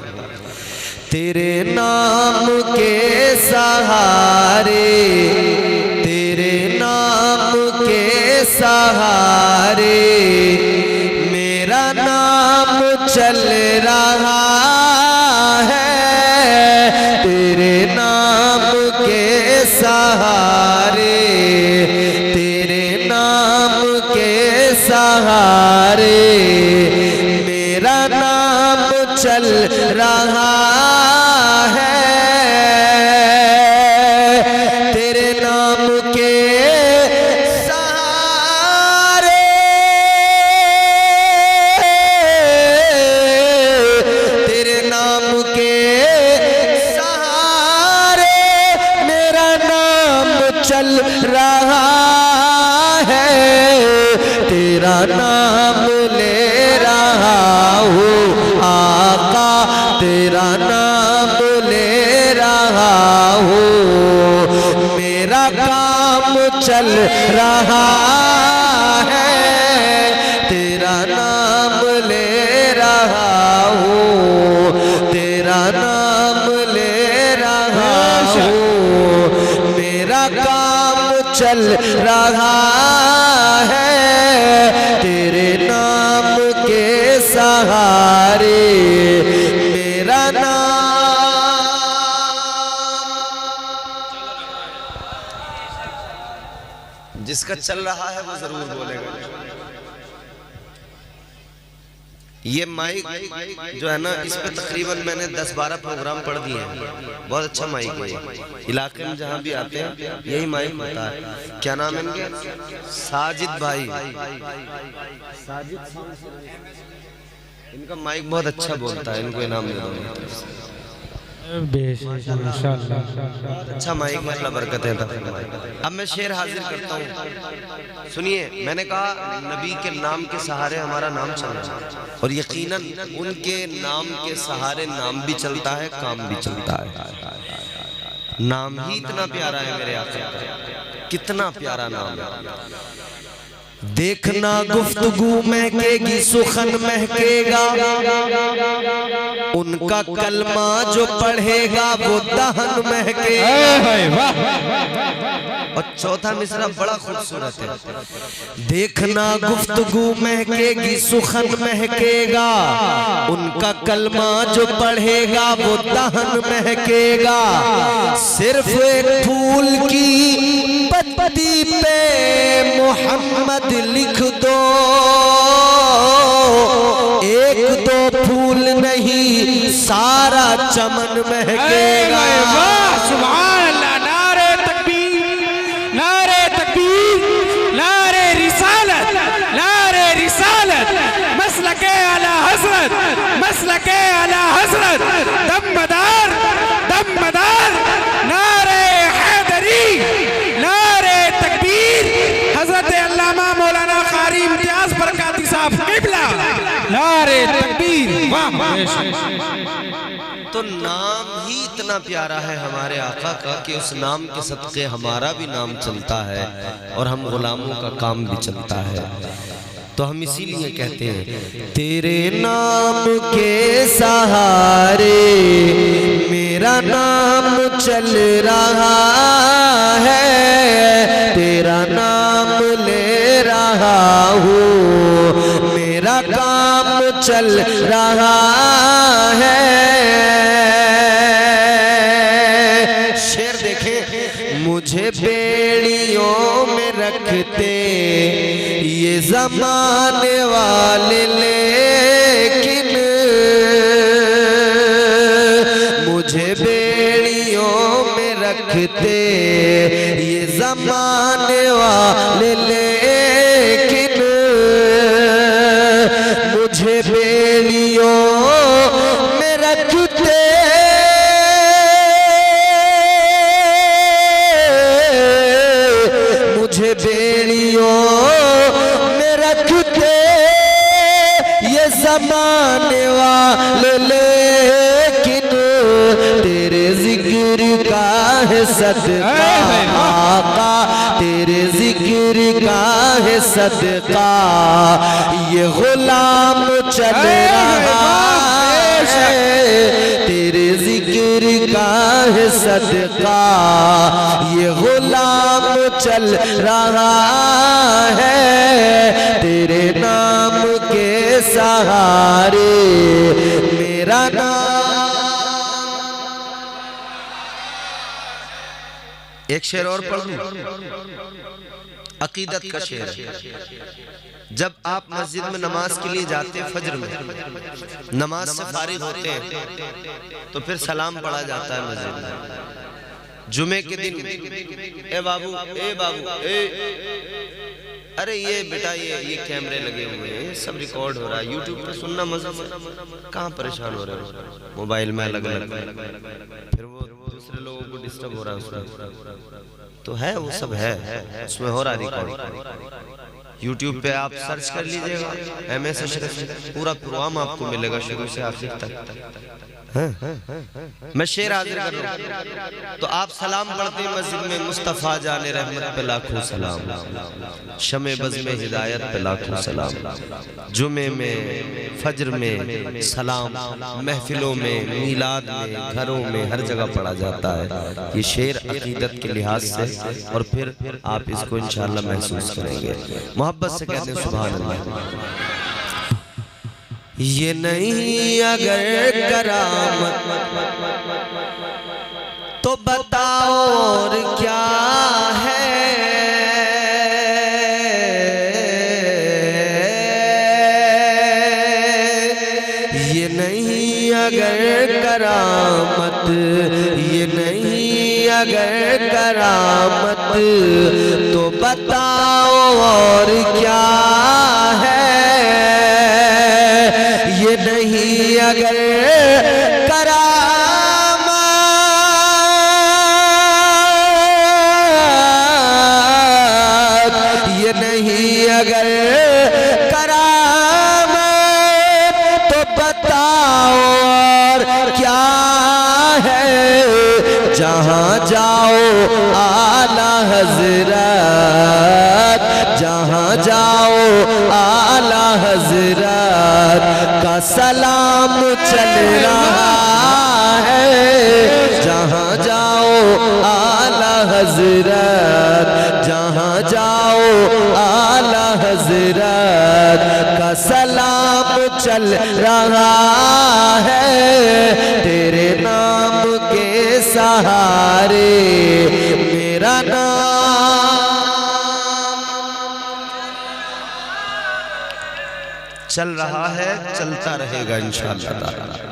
तेरे नाम के सहारे, तेरे नाम के सहारे मेरा नाम चल रहा है, तेरे नाम के सहारे, तेरे नाम के सहारे मेरा नाम चल रहा है, तेरे नाम के सहारे, तेरे नाम के सहारे मेरा नाम चल रहा है, तेरा नाम ले रहा हूँ आका, तेरा नाम ले रहा हूँ, मेरा काम चल रहा है, तेरा नाम ले रहा हूँ, तेरा नाम ले रहा हूँ, मेरा काम चल रहा है, तेरे नाम के सहारे मेरा नाम। जिसका चल रहा है वो जरूर बोलेगा। ये माइक जो है ना, इस पे तकरीबन मैंने 10-12 प्रोग्राम पढ़ दिए हैं। बहुत अच्छा माइक है, इलाके में जहाँ भी आते हैं यही माइक होता है। क्या नाम है इनके? साजिद भाई, साजिद, इनका माइक बहुत अच्छा बोलता है, इनको इनाम दे दो। अच्छा माइक है, अल्लाह बरकत है। अब मैं शेर हाजिर करता हूँ, सुनिए। मैंने कहा नबी के नाम के सहारे हमारा नाम चल रहा है, और यकीनन उनके नाम के सहारे नाम भी चलता है, काम भी चलता है। नाम ही इतना प्यारा है मेरे आका का, कितना प्यारा नाम है। देखना गुफ्तगू महकेगी, सुखन महकेगा, उनका कलमा जो पढ़ेगा वो दहन महकेगा। और चौथा मिसरा बड़ा खूबसूरत है। देखना गुफ्तगू महकेगी, सुखन महकेगा, उनका कलमा जो पढ़ेगा वो दहन महकेगा। सिर्फ एक फूल की पत्ती पे मोहम्मद लिख दो, एक दो फूल नहीं सारा चमन महकेगा। सुभान अल्लाह। नारे तकबीर, नारे तकबीर, नारे रिसालत, नारे रिसालत, मसलके आला हज़रत, मसलके आला हज़रत, दमदार दमदार, नारे हैदरी, नारे तकबीर, हज़रत अल्लामा मौलाना कारी इम्तियाज बरकाती साहब क़िबला, नारे तकबीर। वाह। तो नाम ही इतना प्यारा है हमारे आका का कि उस नाम के सदक़े हमारा भी नाम चलता है और हम गुलामों का काम भी चलता है। तो हम इसीलिए कहते हैं तेरे नाम के सहारे मेरा नाम चल रहा है, तेरा नाम ले रहा हूँ, मेरा काम चल रहा है। शेर देखे, मुझे बेड़ियों में रखते ये ज़माने वाले, लेकिन मुझे बेड़ियों में रखते ये ज़माने वाले, लेकिन मुझे बेड़ियों में रखते बेड़ियों में रखते ये ज़माने वाले, लेकिन तेरे जिक्र का है सदका आका, तेरे जिक्र का है सदका ये गुलाम चल रहा है, तेरे जिक्र का है सदका ये गुलाम चल रहा है, तेरे नाम के सहारे मेरा नाम। एक शेर और पढ़ लूं, अकीदत का शेर। जब आप मस्जिद में नमाज के लिए जाते हैं, फजर में नमाज से फारिग होते हैं तो फिर सलाम पढ़ा जाता है मस्जिद में। जुमे के दिन ए बाबू, ए बाबू, अरे ये बेटा, ये कैमरे लगे हुए हैं, सब रिकॉर्ड हो रहा है, यूट्यूब पे सुनना मजा, कहाँ परेशान हो रहे हो, मोबाइल में अलग अलग, फिर वो दूसरे लोगों को डिस्टर्ब हो रहा है उसमें। तो है वो सब है उसमें हो रहा रिकॉर्ड। यूट्यूब पे आप सर्च कर लीजिएगा MS अशरफ, पूरा प्रोग्राम आपको मिलेगा शुरू से आखिर तक। मैं शेर हाजिर कर रहा हूं। तो आप सलाम पढ़ते हैं मस्जिद में, मुस्तफा जाने रहमत पे लाखों सलाम, शमे बज़ में हिदायत पे लाखों सलाम, जुमे में, फजर में सलाम, महफिलों में, मीलाद में, घरों में, हर जगह पढ़ा जाता है ये शेर अकीदत के लिहाज से। और फिर आप इसको इंशाअल्लाह महसूस करेंगे। मोहब्बत से कहते हैं सुभान अल्लाह। ये नहीं अगर करामत तो बताओ और क्या है, ये नहीं अगर करामत, ये नहीं अगर करामत तो बताओ और क्या है, ये नहीं अगर करामत, ये नहीं अगर करामत तो बताओ और क्या है, जहाँ जाओ आला हज़रत, जहाँ जाओ आला हज़रत का सलाम चल रहा है, जहाँ जाओ आला हज़रत का सलाम चल रहा है, तेरे नाम के सहारे मेरा नाम चल रहा है, चलता रहेगा इंशाअल्लाह।